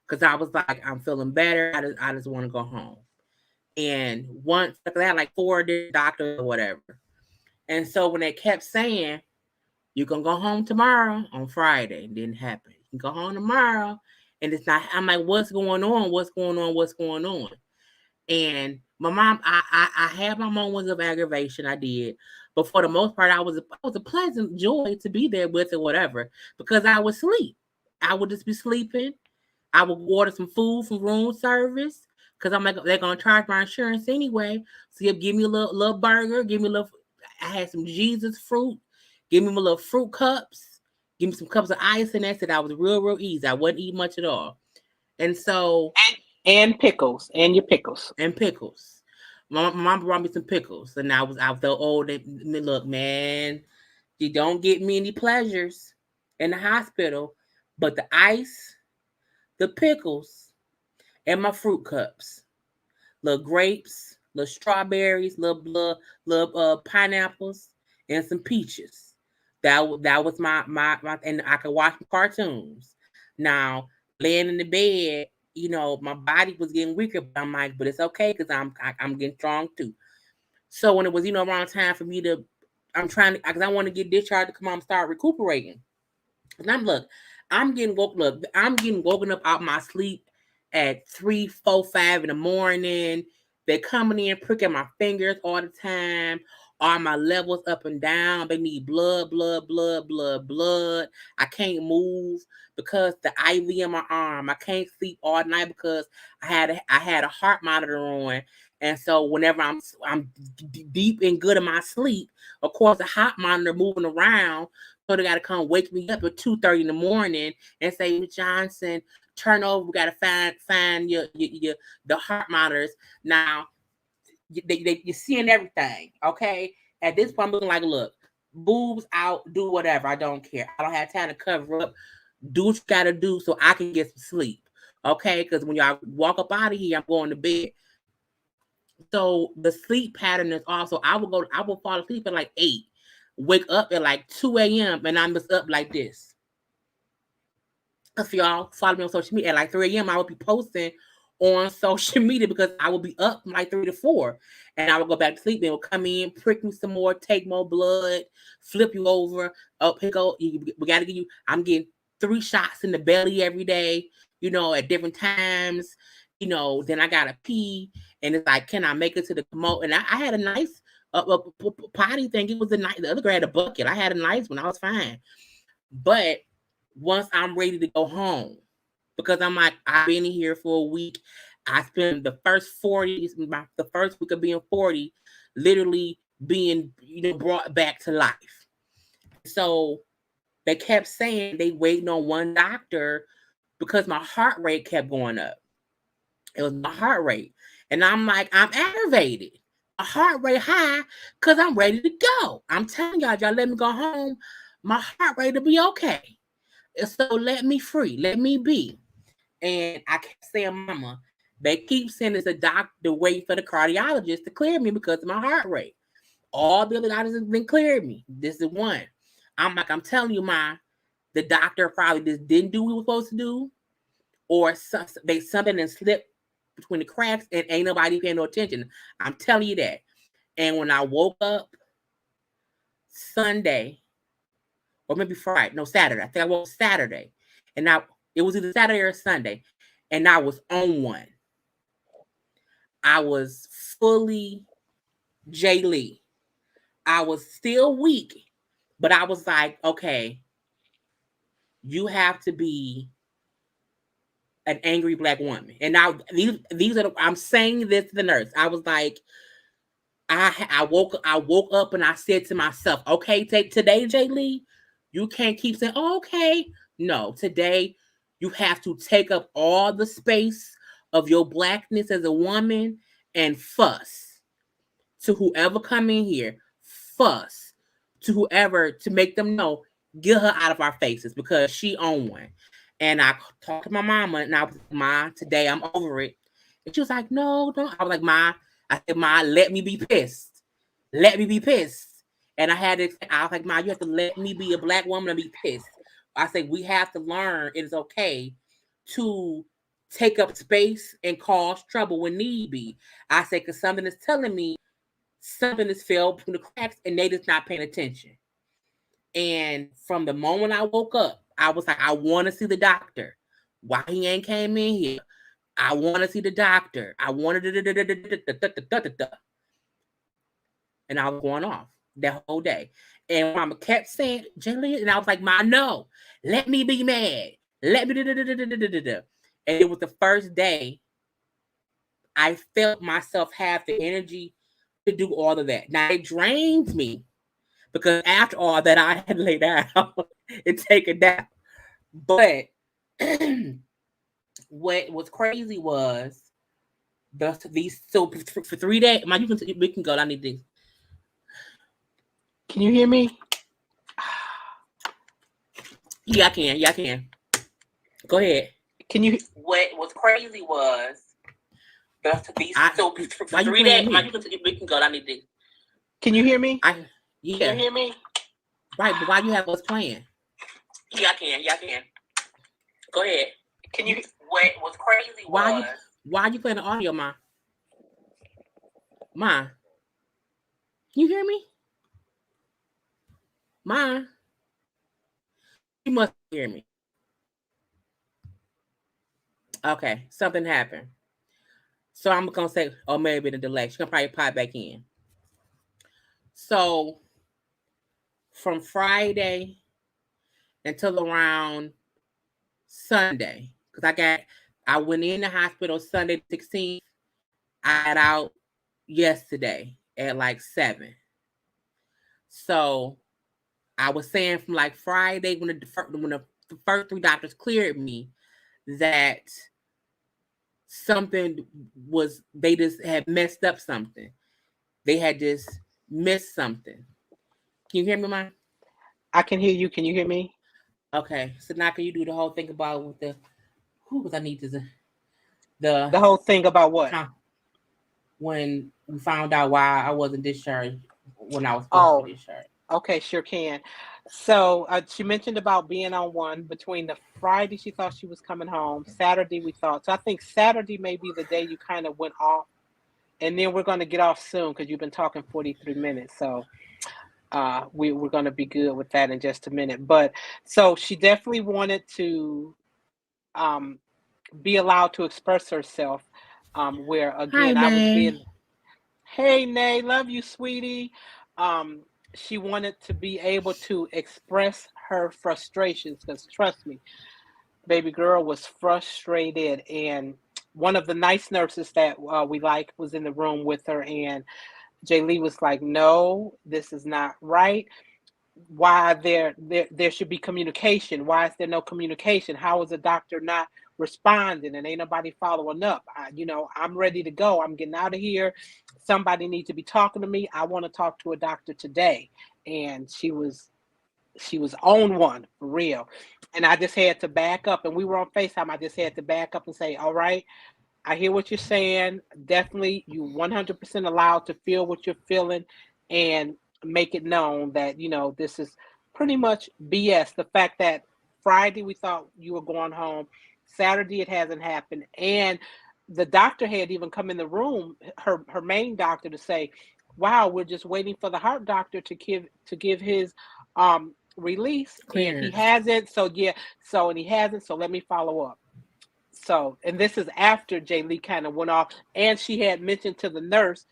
because I was like, I'm feeling better. I just want to go home. And once they had like 4 different doctors or whatever, and so when they kept saying you can go home tomorrow on Friday, it didn't happen. You can go home tomorrow, And it's not, I'm like, what's going on? What's going on? What's going on? And my mom, I had my moments of aggravation. I did. But for the most part, I was a pleasant joy to be there with or whatever, because I would sleep. I would just be sleeping. I would order some food from room service because I'm like, they're gonna charge my insurance anyway. So you give me a little burger, give me a little. I had some Jesus fruit, give me my little fruit cups, give me some cups of ice, and that's it. I was real easy. I wouldn't eat much at all, and so And pickles, and your pickles. and pickles. My mom brought me some pickles, and I was so old. Look, man, you don't get me any pleasures in the hospital, but the ice, the pickles, and my fruit cups. Little grapes, little strawberries, little pineapples, and some peaches. That was my, and I could watch cartoons. Now, laying in the bed, my body was getting weaker, but I'm like, but it's okay because I'm getting strong too. So when it was around time for me to, I'm trying to, because I want to get discharged to come home and start recuperating. And I'm getting woken up out my sleep at 3, 4, 5 in the morning. They're coming in, pricking my fingers all the time. All my levels up and down. They need blood. I can't move because the IV in my arm. I can't sleep all night because I had a heart monitor on. And so whenever I'm deep and good in my sleep, of course the heart monitor moving around, so they got to come wake me up at 2:30 in the morning and say, Miss Johnson, turn over. We got to find your the heart monitors. Now, you're seeing everything, okay? At this point, I'm looking like, look, boobs out, do whatever. I don't care. I don't have time to cover up. Do what you got to do so I can get some sleep, okay? Because when y'all walk up out of here, I'm going to bed. So the sleep pattern is also, I will fall asleep at like 8, wake up at like 2 a.m. and I'm just up like this. Because if y'all follow me on social media at like 3 a.m., I will be posting on social media because I will be up from like 3 to 4. And I will go back to sleep and will come in, prick me some more, take more blood, flip you over. Oh, here go. We got to give you, I'm getting 3 shots in the belly every day, at different times. Then I got to pee. And it's like, can I make it to the commode? And I had a nice potty thing. It was a nice, the other girl had a bucket. I had a nice one. I was fine. But once I'm ready to go home, because I'm like, I've been here for a week. I spent the the first week of being 40, literally being, brought back to life. So they kept saying they waiting on one doctor because my heart rate kept going up. It was my heart rate. And I'm like, I'm aggravated. My heart rate high because I'm ready to go. I'm telling y'all let me go home. My heart rate will be okay. So let me free. Let me be. And I kept saying, Mama, they keep saying it's a doctor waiting for the cardiologist to clear me because of my heart rate. All the other doctors have been cleared me. This is one. I'm like, I'm telling you, the doctor probably just didn't do what he was supposed to do, or something and slipped between the cracks and ain't nobody paying no attention. I'm telling you that. And when I woke up Sunday, or maybe Friday, no, Saturday. I think I woke up Saturday. And it was either Saturday or Sunday. And I was on one. I was fully Jaylee. I was still weak, but I was like, okay, you have to be an angry Black woman. And now these are I'm saying this to the nurse. I was like, I woke up and I said to myself, okay, today, Jaylee, you can't keep saying, oh, okay. No, today you have to take up all the space of your Blackness as a woman and fuss to whoever come in here, fuss to whoever to make them know, get her out of our faces because she on one. And I talked to my mama and I was like, Ma, today I'm over it. And she was like, no, don't. I was like, Ma, I said, Ma, let me be pissed. Let me be pissed. And I was like, Ma, you have to let me be a Black woman and be pissed. I said, we have to learn it is okay to take up space and cause trouble when need be. I said, because something is telling me something has fell between the cracks and they just not paying attention. And from the moment I woke up, I was like, I want to see the doctor. Why he ain't came in here? I want to see the doctor. I wanted to, and I was going off that whole day. And Mama kept saying, Jaylee, and I was like, Ma, no, let me be mad. Let me. And it was the first day I felt myself have the energy to do all of that. Now it drains me because after all that I had laid down and taken down. But what was crazy was these so for 3 days. We can go. I need this. Can you hear me? Yeah, I can. Yeah, I can. Go ahead. Can you? What was crazy was these so for 3 days. We can go. I need this. Can you hear me? Yeah. Can you hear me? Right, but why you have us playing? Yeah, I can. Yeah, I can. Go ahead. Can you? What was crazy was why you playing the audio, Ma? Ma, you hear me? Ma, you must hear me. Okay, something happened. So I'm gonna say, oh, maybe the delay. She's gonna probably pop back in. So from Friday until around Sunday, because I went in the hospital Sunday 16th. I got out yesterday at like 7. So I was saying from like Friday when the first 3 doctors cleared me that something was, they just had messed up something. They had just missed something. Can you hear me, Ma? I can hear you. Can you hear me? Okay. So now can you do the whole thing about with the because I need to the whole thing about what? When we found out why I wasn't discharged when I was supposed to be discharged. Okay, sure can. So she mentioned about being on one between the Friday she thought she was coming home, Saturday we thought. So I think Saturday may be the day you kind of went off, and then we're going to get off soon because you've been talking 43 minutes. So we're going to be good with that in just a minute. But so she definitely wanted to be allowed to express herself. Where again, I was being, hey, Nay, love you, sweetie. She wanted to be able to express her frustrations because trust me, baby girl was frustrated. And one of the nice nurses that we like was in the room with her, and Jaylee was like, no, this is not right. Why there should be communication? Why is there no communication? How is the doctor not responding and ain't nobody following up? I'm ready to go. I'm getting out of here. Somebody needs to be talking to me. I want to talk to a doctor today. And she was on one for real. And I just had to back up, and we were on FaceTime. I just had to back up and say, all right, I hear what you're saying. Definitely, you 100% allowed to feel what you're feeling and make it known that, this is pretty much BS. The fact that Friday we thought you were going home, Saturday it hasn't happened. And the doctor had even come in the room, her main doctor, to say, wow, we're just waiting for the heart doctor to give his release. Clearance. And he hasn't. So let me follow up. So, and this is after Jaylee kind of went off, and she had mentioned to the nurse,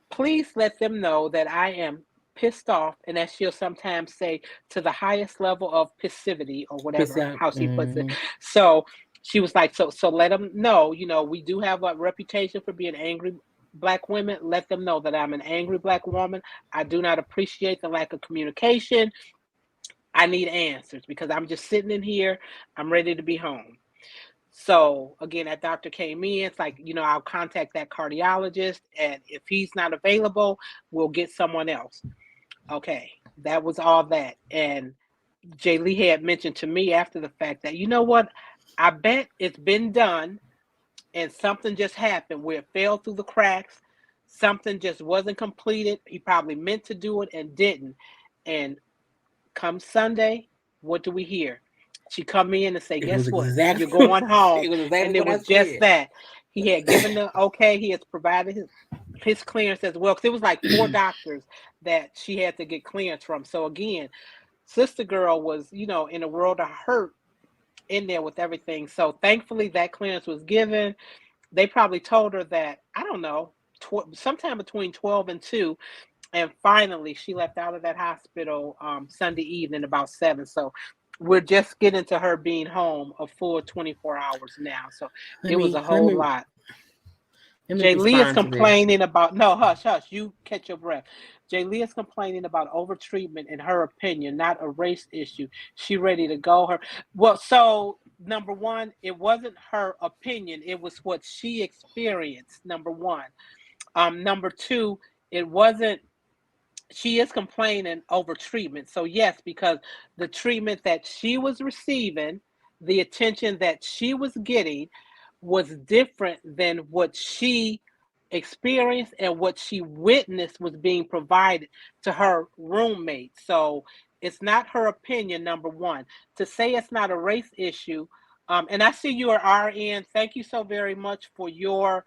please let them know that I am pissed off, and as she'll sometimes say, to the highest level of passivity or whatever, how she puts it. So she was like, so let them know, we do have a reputation for being angry Black women. Let them know that I'm an angry Black woman. I do not appreciate the lack of communication. I need answers because I'm just sitting in here. I'm ready to be home. So again, that doctor came in. It's like, I'll contact that cardiologist, and if he's not available, we'll get someone else. Okay, that was all that. And Jaylee had mentioned to me after the fact that, you know what, I bet it's been done and something just happened where it fell through the cracks. Something just wasn't completed. He probably meant to do it and didn't. And come Sunday, what do we hear? She come in and say, guess what? You're going home. And it was just that. He had given the okay. He has provided his clearance as well. Because it was like 4 doctors that she had to get clearance from. So again, sister girl was, in a world of hurt. in there with everything. So thankfully that clearance was given. They probably told her that, I don't know, sometime between 12 and 2. And finally, she left out of that hospital Sunday evening about 7. So we're just getting to her being home a full 24 hours now. So Let it was me a let whole me lot. let me Jaylee is respond to this. complaining about, no, hush, hush, you catch your breath. Jaylee is complaining about overtreatment in her opinion, not a race issue. She ready to go. Well, so number one, it wasn't her opinion, it was what she experienced. Number one. Number two, it wasn't, she is complaining over treatment. So yes, because the treatment that she was receiving, the attention that she was getting was different than what she experienced and what she witnessed was being provided to her roommate. So it's not her opinion, number one. To say it's not a race issue, and I see you are RN. Thank you so very much for your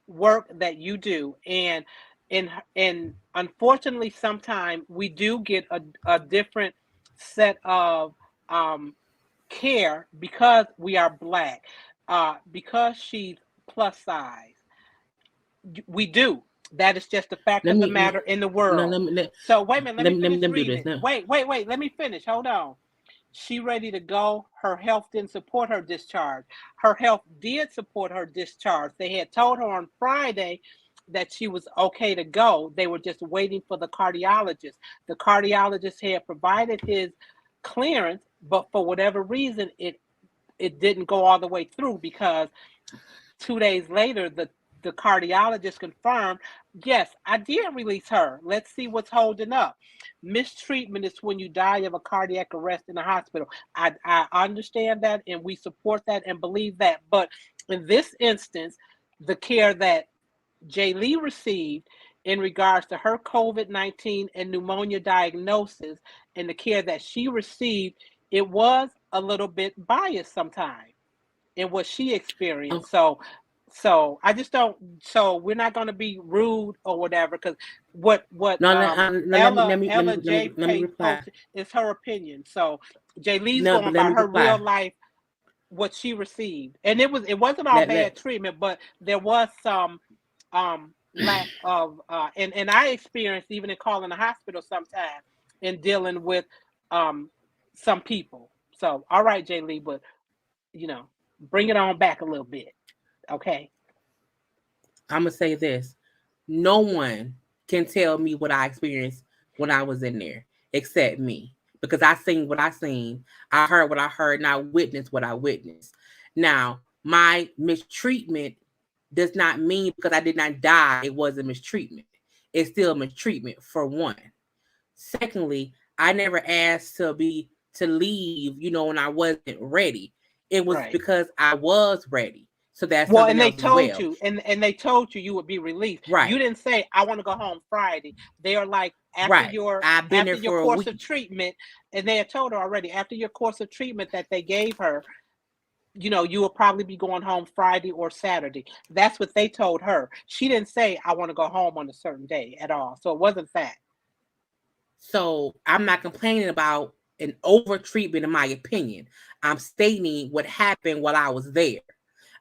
work that you do. And unfortunately sometimes we do get a different set of care because we are Black, because she's plus size. We do. That is just the fact Let of the me matter in the no. world. So wait a minute, let me finish Let me do reading this it. now. Wait, let me finish. Hold on. She ready to go. Her health didn't support her discharge. Her health did support her discharge. They had told her on Friday that she was okay to go. They were just waiting for the cardiologist. The cardiologist had provided his clearance, but for whatever reason, it didn't go all the way through because 2 days later, the cardiologist confirmed, yes, I did release her. Let's see what's holding up. Mistreatment is when you die of a cardiac arrest in the hospital. I understand that and we support that and believe that. But in this instance, the care that Jaylee received in regards to her COVID-19 and pneumonia diagnosis and the care that she received, it was a little bit biased sometimes in what she experienced. Oh, So I just don't. So we're not going to be rude or whatever because what no, Ella J let me Pace reply. posted is her opinion. So Jay Lee's No, going but let by me her real reply. life what she received, and it wasn't all bad Let treatment, but there was some lack of and I experienced even in calling the hospital sometime in dealing with um some people. So all right, Jay Lee, but you know, bring it on back a little bit. Okay. I'm gonna say this: no one can tell me what I experienced when I was in there except me, because I seen what I seen, I heard what I heard, and I witnessed what I witnessed. Now, my mistreatment does not mean because I did not die, it wasn't mistreatment. It's still mistreatment for one. Secondly, I never asked to leave, when I wasn't ready. It was Right. because I was ready. So that's Well, something and they else as told well. you, and they told you would be released. You Right. didn't say I want to go home Friday. They are like Right. I've been after there your for a course of week. treatment, and they had told her already after your course of treatment that they gave her, you will probably be going home Friday or Saturday. That's what they told her. She didn't say I want to go home on a certain day at all. So it wasn't that. So I'm not complaining about an over treatment, in my opinion. I'm stating what happened while I was there.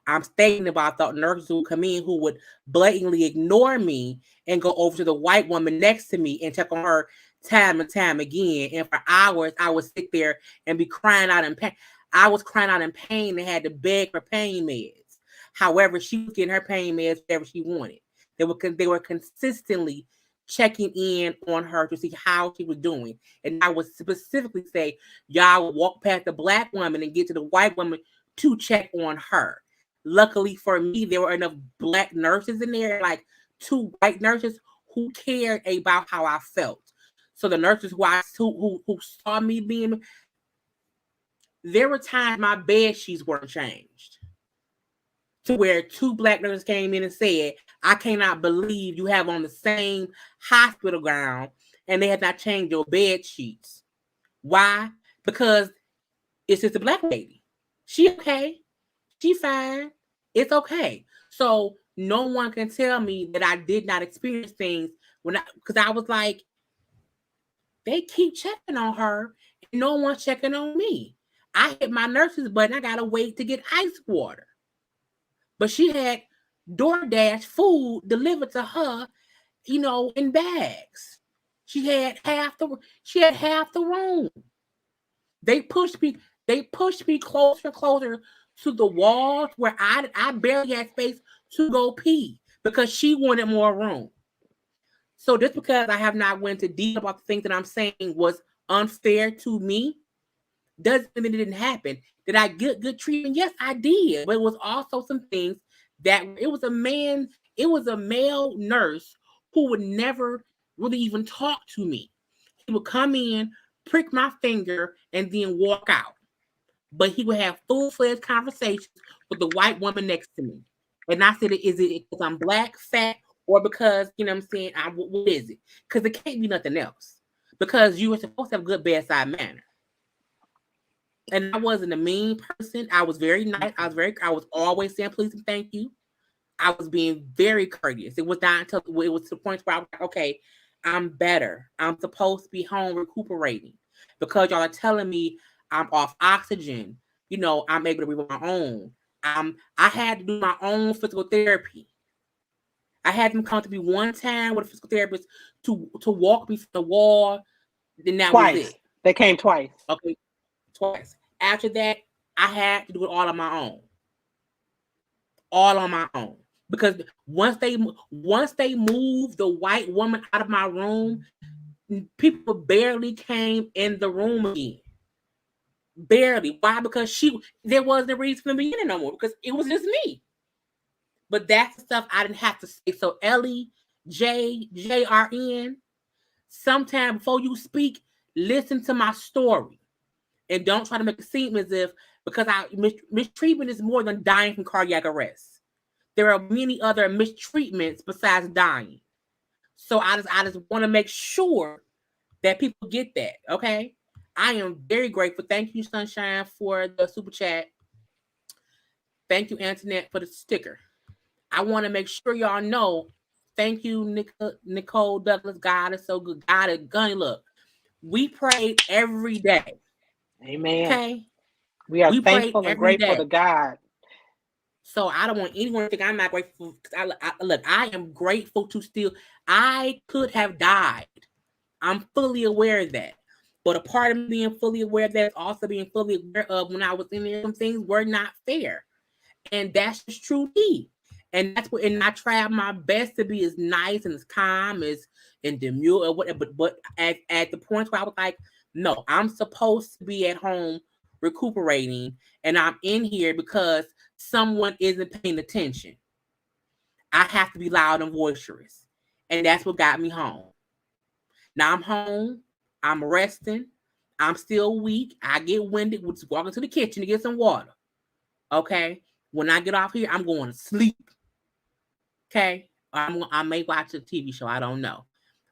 I'm stating about the nurses who come in who would blatantly ignore me and go over to the white woman next to me and check on her time and time again. And for hours, I would sit there and be crying out in pain. I was crying out in pain and had to beg for pain meds. However, she was getting her pain meds whatever she wanted. They were consistently checking in on her to see how she was doing. And I would specifically say, y'all would walk past the black woman and get to the white woman to check on her. Luckily for me, there were enough black nurses in there, like 2 white nurses who cared about how I felt. So the nurses who saw me being, there were times my bed sheets weren't changed, to where 2 black nurses came in and said, I cannot believe you have on the same hospital gown and they have not changed your bed sheets. Why? Because it's just a black lady. She okay. She fine. It's okay. So no one can tell me that I did not experience things because I was like, they keep checking on her and no one's checking on me. I hit my nurse's button. I gotta wait to get ice water. But she had DoorDash food delivered to her, in bags. She had half the room. They pushed me. They pushed me closer and closer to the walls where I barely had space to go pee because she wanted more room. So just because I have not went to deep about the things that I'm saying was unfair to me, doesn't mean it didn't happen. Did I get good treatment? Yes, I did. But it was also some things that it was a male nurse who would never really even talk to me. He would come in, prick my finger, and then walk out. But he would have full-fledged conversations with the white woman next to me. And I said, is it because I'm black, fat, or because, I'm saying, what is it? Because it can't be nothing else. Because you were supposed to have good bedside manner. And I wasn't a mean person. I was very nice. I was always saying please and thank you. I was being very courteous. It was not until it was to the point where I was like, okay, I'm better. I'm supposed to be home recuperating because y'all are telling me I'm off oxygen. I'm able to breathe on my own. I had to do my own physical therapy. I had them come to me one time with a physical therapist to walk me from the wall. Then that was it. They came twice. Okay, twice. After that, I had to do it all on my own. All on my own. Because once they moved the white woman out of my room, people barely came in the room again. Barely. Why? Because there wasn't a reason for me in it no more. Because it was just me. But that's the stuff I didn't have to say. So Ellie, JRN, sometime before you speak, listen to my story. And don't try to make it seem as if, because mistreatment is more than dying from cardiac arrest. There are many other mistreatments besides dying. So I just want to make sure that people get that, okay? I am very grateful. Thank you, Sunshine, for the super chat. Thank you, Antoinette, for the sticker. I want to make sure y'all know. Thank you, Nicole Douglas. God is so good. God is Gunny. Look, we prayed every day. Amen. Okay? We are thankful and grateful to God. So I don't want anyone to think I'm not grateful. Look, I am grateful to still. I could have died. I'm fully aware of that. But a part of me being fully aware of that is also being fully aware of when I was in there, some things were not fair. And that's just true me. And that's what, and I tried my best to be as nice and as calm as and demure or whatever. But at the point where I was like, no, I'm supposed to be at home recuperating, and I'm in here because someone isn't paying attention. I have to be loud and boisterous. And that's what got me home. Now I'm home. I'm resting. I'm still weak. I get winded. We're just walking to the kitchen to get some water. Okay? When I get off here, I'm going to sleep. Okay? I may watch a TV show. I don't know.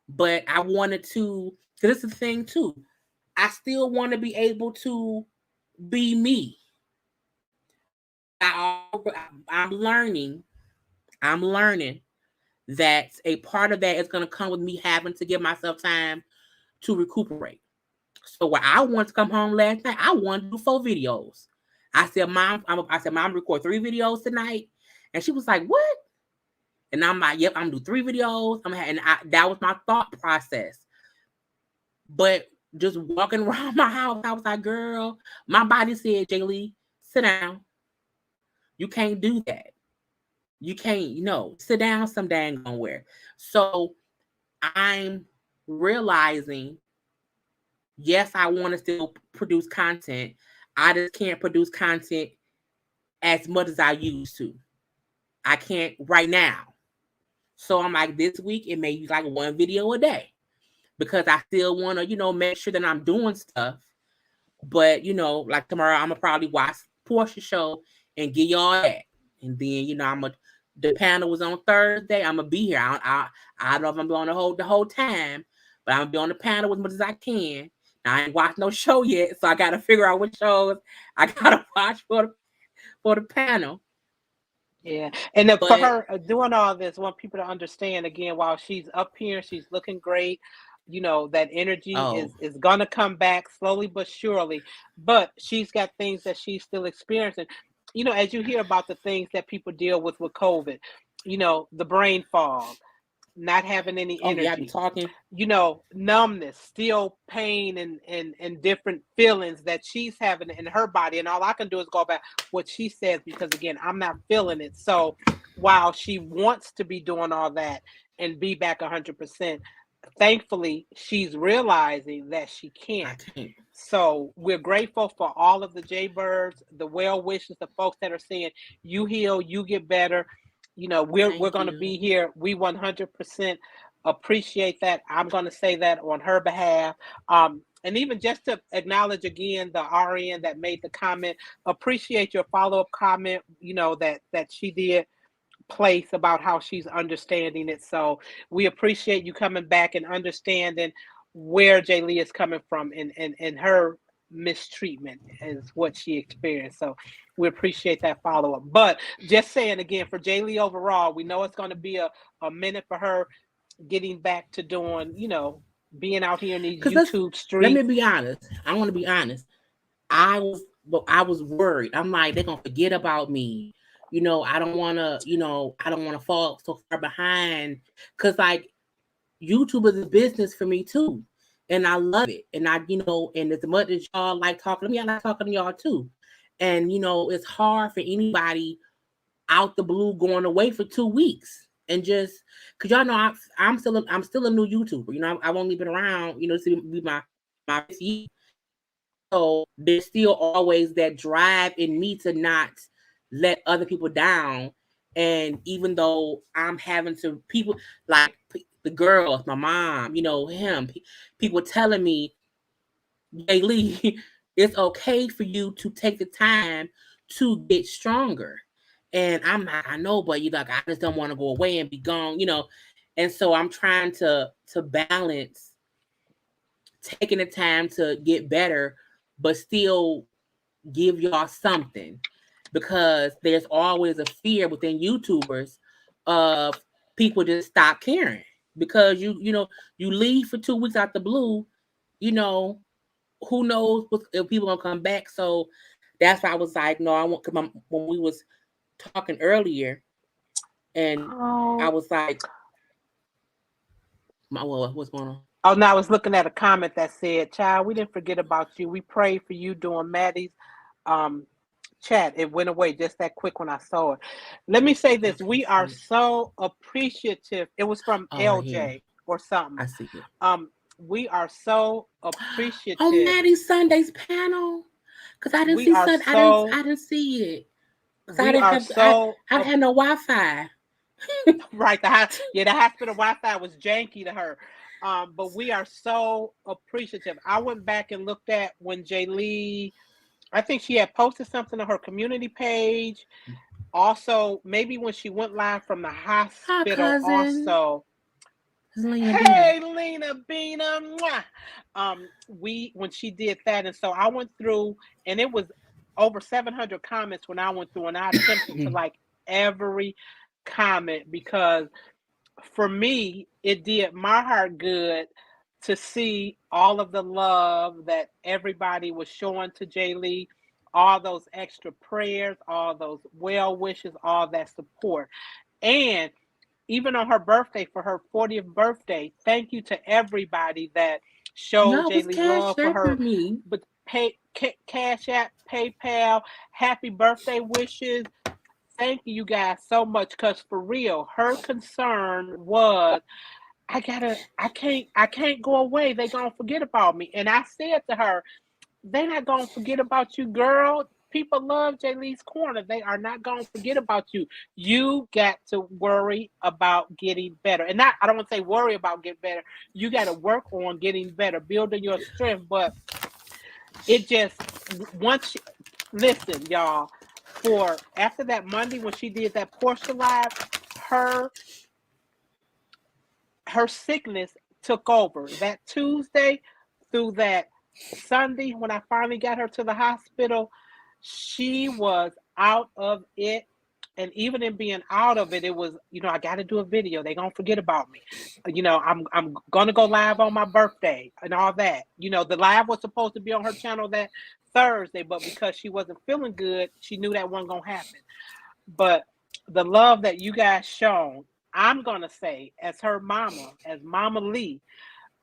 But I wanted to, because this is the thing too. I still want to be able to be me. I'm learning that a part of that is going to come with me having to give myself time to recuperate. So when I wanted to come home last night, I wanted to do 4 videos. I said, Mom, record 3 videos tonight. And she was like, what? And I'm like, yep, I'm going to do 3 videos. That was my thought process. But just walking around my house, I was like, girl, my body said, Jaylee, sit down. You can't do that. You can't, sit down some dang nowhere. So I'm realizing, yes, I want to still produce content. I just can't produce content as much as I used to. I can't right now. So I'm like, this week, it may be like 1 video a day because I still want to, make sure that I'm doing stuff. But, like tomorrow, I'm going to probably watch Portia show and get y'all that. And then, the panel was on Thursday. I'm going to be here. I don't know if I'm going to hold the whole time, but I'm going to be on the panel as much as I can. Now, I ain't watched no show yet, so I got to figure out what shows I got to watch for the panel. Yeah. And then for her doing all this, I want people to understand, again, while she's up here, she's looking great. that energy Oh, is gonna come back slowly but surely. But she's got things that she's still experiencing. As you hear about the things that people deal with COVID, the brain fog, not having any oh yeah, I be energy, talking. numbness, still pain and different feelings that she's having in her body. And all I can do is go back what she says, because again, I'm not feeling it. So while she wants to be doing all that and be back 100%, thankfully she's realizing that she I can't. can't. So we're grateful for all of the JayBirds, the well wishes, the folks that are saying you heal, you get better. We're Thank going to you. be here. We 100% appreciate that. I'm going to say that on her behalf. And even just to acknowledge again the RN that made the comment, appreciate your follow-up comment, that she did place about how she's understanding it. So we appreciate you coming back and understanding where Jaylee is coming from, and her mistreatment is what she experienced. So we appreciate that follow-up. But just saying again, for Jaylee overall, we know it's going to be a minute for her getting back to doing, being out here in these Cause YouTube let me streets. be honest. I want to be honest. I was worried. I'm like, they're gonna forget about me. I don't wanna, I don't wanna fall so far behind. Cause like YouTube is a business for me too. And I love it. And and as much as y'all like talking to me, I like talking to y'all too. And it's hard for anybody out the blue going away for 2 weeks. And just because y'all know I'm still a new YouTuber. I've only been around, this will be my 5th year. So there's still always that drive in me to not let other people down. And even though I'm having to, people like the girls, my mom, him, people telling me, "Hey Lee, it's okay for you to take the time to get stronger." And I'm like, I know, but you like, I just don't want to go away and be gone. And so I'm trying to balance taking the time to get better, but still give y'all something, because there's always a fear within YouTubers of people just stop caring because you leave for 2 weeks out the blue. You know who knows if people gonna come back. So that's why I was like, no, I want, because when we was talking earlier, and I Oh, was like, what's going on? oh, now I was looking at a comment that said, "Child, we didn't forget about you. We prayed for you during Maddie's um, chat." It went away just that quick when I saw it. Let me say I this: can't we are see it. so appreciative. It was from Oh, right here. LJ or something. I see it. We are so On appreciative. Maddie Sunday's panel, because I didn't We see are Sun. I so didn't see it because I we didn't are have. I so I had no Wi-Fi. right. The hospital Wi-Fi was janky to her. But we are so appreciative. I went back and looked at when Jaylee, I think she had posted something on her community page. Also, maybe when she went live from the Hi, hospital. cousin. Also, It's Lena Bina. hey, Lena Bina. Mwah. We when she did that, and so I went through, and it was over 700 comments when I went through, and I attempted to like every comment, because for me, it did my heart good to see all of the love that everybody was showing to Jaylee, all those extra prayers, all those well wishes, all that support. And even on her birthday, for her 40th birthday, thank you to everybody that showed Y'all was Jaylee cash love for for her. me. But Cash App, PayPal, happy birthday wishes. Thank you guys so much, because for real, her concern was, I can't go away. They gonna forget about me. And I said to her, they not gonna forget about you, girl. People love JayLeesCorner. They are not gonna forget about you. You got to worry about getting better. And not, I don't want to say worry about getting better. You got to work on getting better, building your strength. But it just, once listen, y'all, for after that Monday when she did that Portia live, her her sickness took over. That Tuesday through that Sunday, when I finally got her to the hospital, she was out of it. And even in being out of it, it was, I got to do a video. They're going to forget about me. I'm going to go live on my birthday and all that. The live was supposed to be on her channel that Thursday, but because she wasn't feeling good, she knew that wasn't going to happen. But the love that you guys shown, I'm going to say, as her mama, as Mama Lee,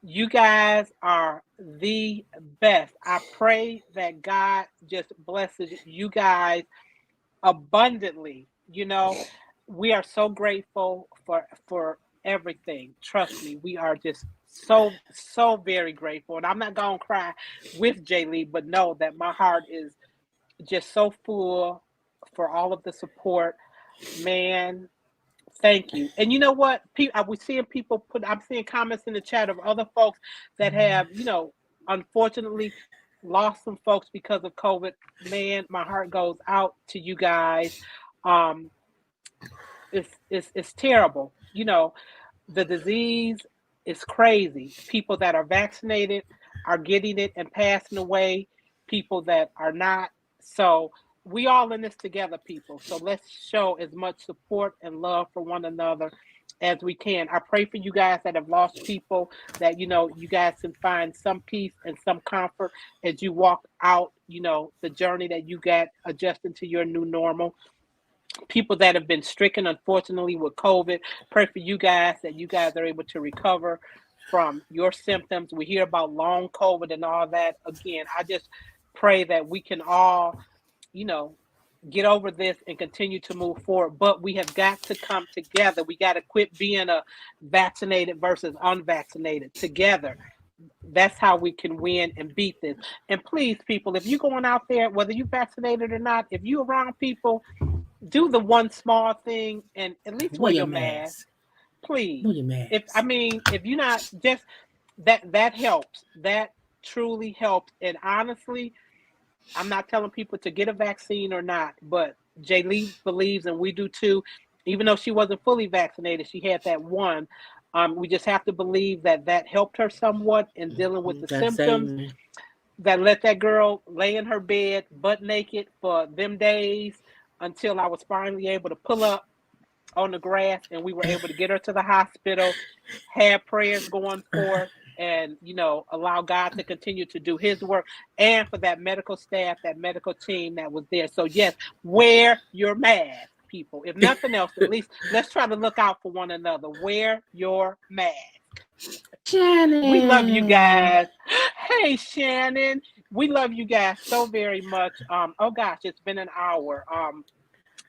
you guys are the best. I pray that God just blesses you guys abundantly. We are so grateful for everything. Trust me, we are just so very grateful. And I'm not gonna cry with Jaylee, but know that my heart is just so full for all of the support. Man, thank you. And you know what? We're seeing people I'm seeing comments in the chat of other folks that have, unfortunately lost some folks because of COVID. Man, my heart goes out to you guys. It's terrible. The disease is crazy. People that are vaccinated are getting it and passing away. People that are not. So we all in this together, people. So let's show as much support and love for one another as we can. I pray for you guys that have lost people, that you guys can find some peace and some comfort as you walk out, the journey that you got adjusting to your new normal. People that have been stricken, unfortunately, with COVID, pray for you guys that you guys are able to recover from your symptoms. We hear about long COVID and all that. Again, I just pray that we can all, get over this and continue to move forward. But we have got to come together. We got to quit being a vaccinated versus unvaccinated together. That's how we can win and beat this. And please, people, if you're going out there, whether you're vaccinated or not, if you're around people, do the one small thing and at least wear your mask. Please. Wear your mask. If you're not, just that helps. That truly helps. And honestly, I'm not telling people to get a vaccine or not, but Jaylee believes, and we do too, even though she wasn't fully vaccinated, she had that one. We just have to believe that helped her somewhat in dealing with the symptoms. That let that girl lay in her bed butt naked for them days until I was finally able to pull up on the grass and we were able to get her to the hospital, have prayers going forth, and allow God to continue to do his work, and for that medical staff, that medical team that was there. So yes, wear your mask, people. If nothing else, at least let's try to look out for one another. Wear your mask. Shannon, we love you guys. Hey, Shannon, we love you guys so very much. Oh gosh, it's been an hour.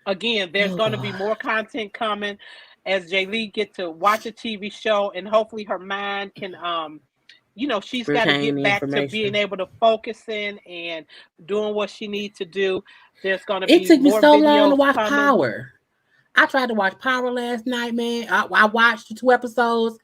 Again, there's going to be more content coming as Jaylee get to watch a TV show, and hopefully her mind can she's got to get back to being able to focus in and doing what she needs to do. There's going to be more videos. It took me so long to watch Power. I tried to watch Power last night, man. I watched the 2 episodes,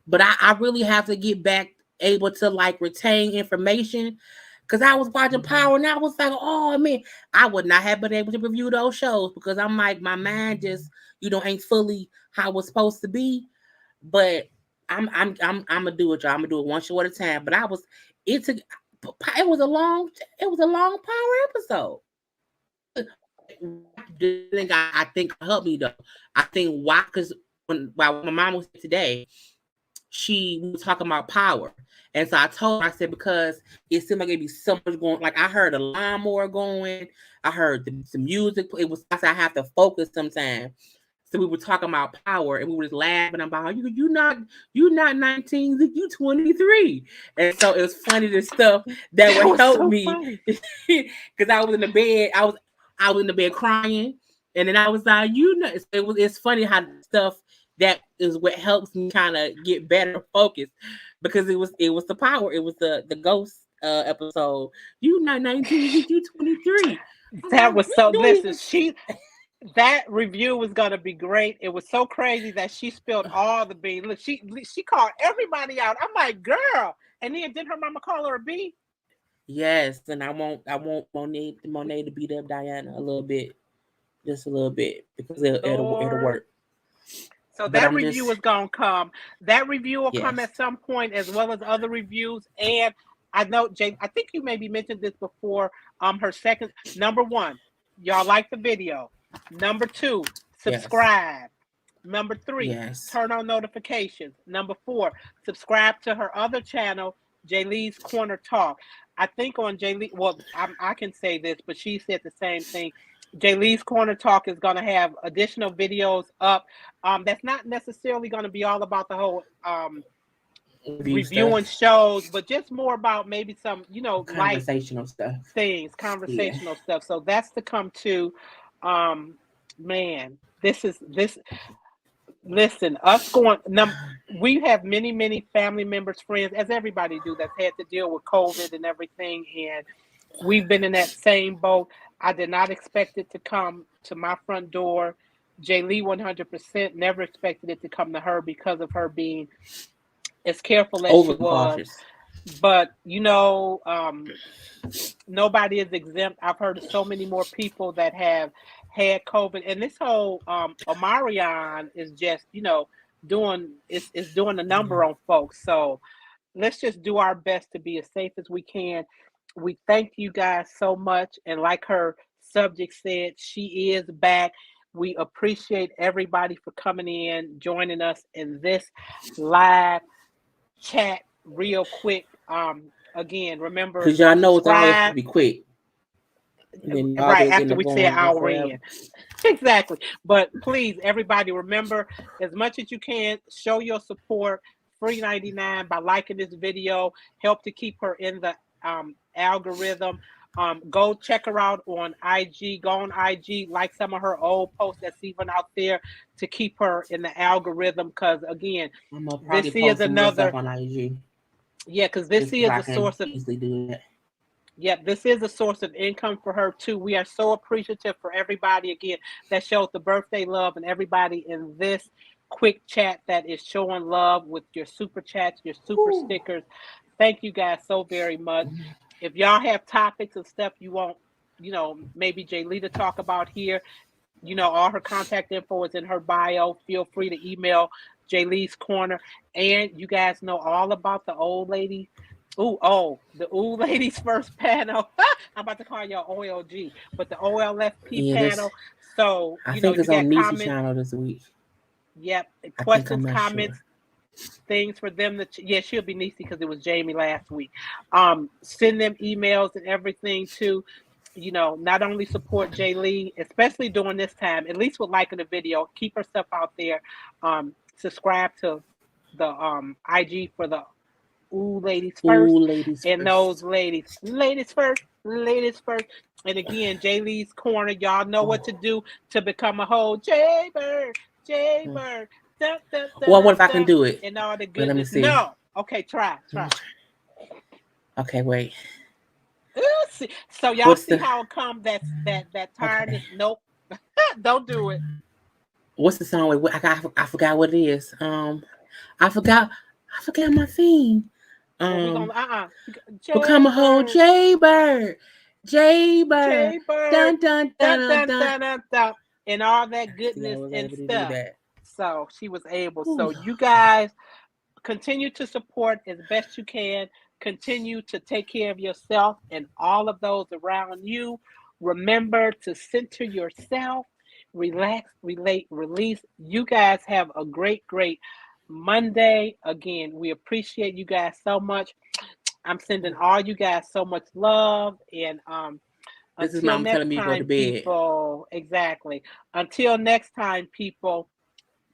but I really have to get back able to retain information. Because I was watching Power and I was like, oh man, I would not have been able to review those shows because I'm like, my mind just, ain't fully how it's supposed to be. But I'm gonna do it, y'all. I'm gonna do it one show at a time. But it was a long Power episode. I think helped me though. I think why? Because while my mom was here today, she was talking about Power. And so I told her, I said, because it seemed like it'd be so much going, I heard a lawnmower going, I heard some music. I said, I have to focus sometimes. So we were talking about Power and we were just laughing about you're not 19, you 23. And so it was funny, the stuff that would help me. Because I was in the bed, I was in the bed crying. And then I was like, it's funny how stuff that is what helps me kind of get better focused, because it was the Power. It was the ghost episode. You not 19, you 23. That was so. Listen, that review was gonna be great. It was so crazy that she spilled all the beans. Look, she called everybody out. I'm like, girl, and then did her mama call her a B? Yes, and I want Monet to beat up Diana a little bit, just a little bit, because it'll work. So that review was going to come. That review will come at some point, as well as other reviews. And I know, Jay, I think you maybe mentioned this before. Her second, number one, y'all like the video. Number 2, Yes. subscribe. Number 3, Yes. turn on notifications. Number 4, subscribe to her other channel, Jaylee's Corner Talk. I think on Jaylee, well, I can say this, but she said the same thing. Jaylee's Corner Talk is going to have additional videos up. That's not necessarily going to be all about the whole reviewing shows, but just more about maybe some, conversational stuff. Things, conversational stuff. So that's to come to. Man, this. Listen, we have many family members, friends, as everybody do, that's had to deal with COVID and everything, and we've been in that same boat. I did not expect it to come to my front door. Jaylee 100% never expected it to come to her because of her being as careful as she was. But nobody is exempt. I've heard of so many more people that have had COVID, and this whole Omarion is just doing a number on folks. So let's just do our best to be as safe as we can. We thank you guys so much, and like her subject said, she is back. We appreciate everybody for coming in, joining us in this live chat real quick. Again, remember, because y'all know it's always to be quick. Right after we say an hour in. Exactly. But please, everybody, remember, as much as you can, show your support. Free 99 by liking this video. Help to keep her in the algorithm. Go check her out on IG. Go on IG, like some of her old posts that's even out there to keep her in the algorithm. Because again, this is another on IG. Yeah, because this is a source of easily do that. Yeah, this is a source of income for her too. We are so appreciative for everybody again that shows the birthday love, and everybody in this quick chat that is showing love with your super chats, your super stickers. Thank you guys so very much. If y'all have topics and stuff you want, maybe Jaylee to talk about here, all her contact info is in her bio. Feel free to email JayLeesCorner. And you guys know all about the old lady. The old ladies first panel. I'm about to call y'all OLG, but the OLFP panel. So I think it's on Niecy's channel this week. Yep, questions, comments, things for them to. She'll be Niecy because it was Jamie last week. Send them emails and everything to. Not only support Jaylee, especially during this time, at least with liking the video, keep her stuff out there. Subscribe to the IG for the ladies first, and those ladies first. And again, Jaylee's Corner, y'all know what to do to become a whole JayBird. Dun, dun, dun, I wonder if I can do it. And all the goodness. No. Okay, try. Okay, wait. So y'all see how it comes that tiredness? Okay. Nope. Don't do it. What's the song? I forgot what it is. I forgot my theme. Become a whole JayBird. Dun dun dun dun dun. And all that goodness and stuff. So she was able. So you guys continue to support as best you can. Continue to take care of yourself and all of those around you. Remember to center yourself, relax, relate, release. You guys have a great Monday. Again, we appreciate you guys so much. I'm sending all you guys so much love. And this is Mom telling me to go to bed. People, exactly. Until next time, people,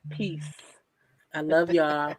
peace. I love y'all.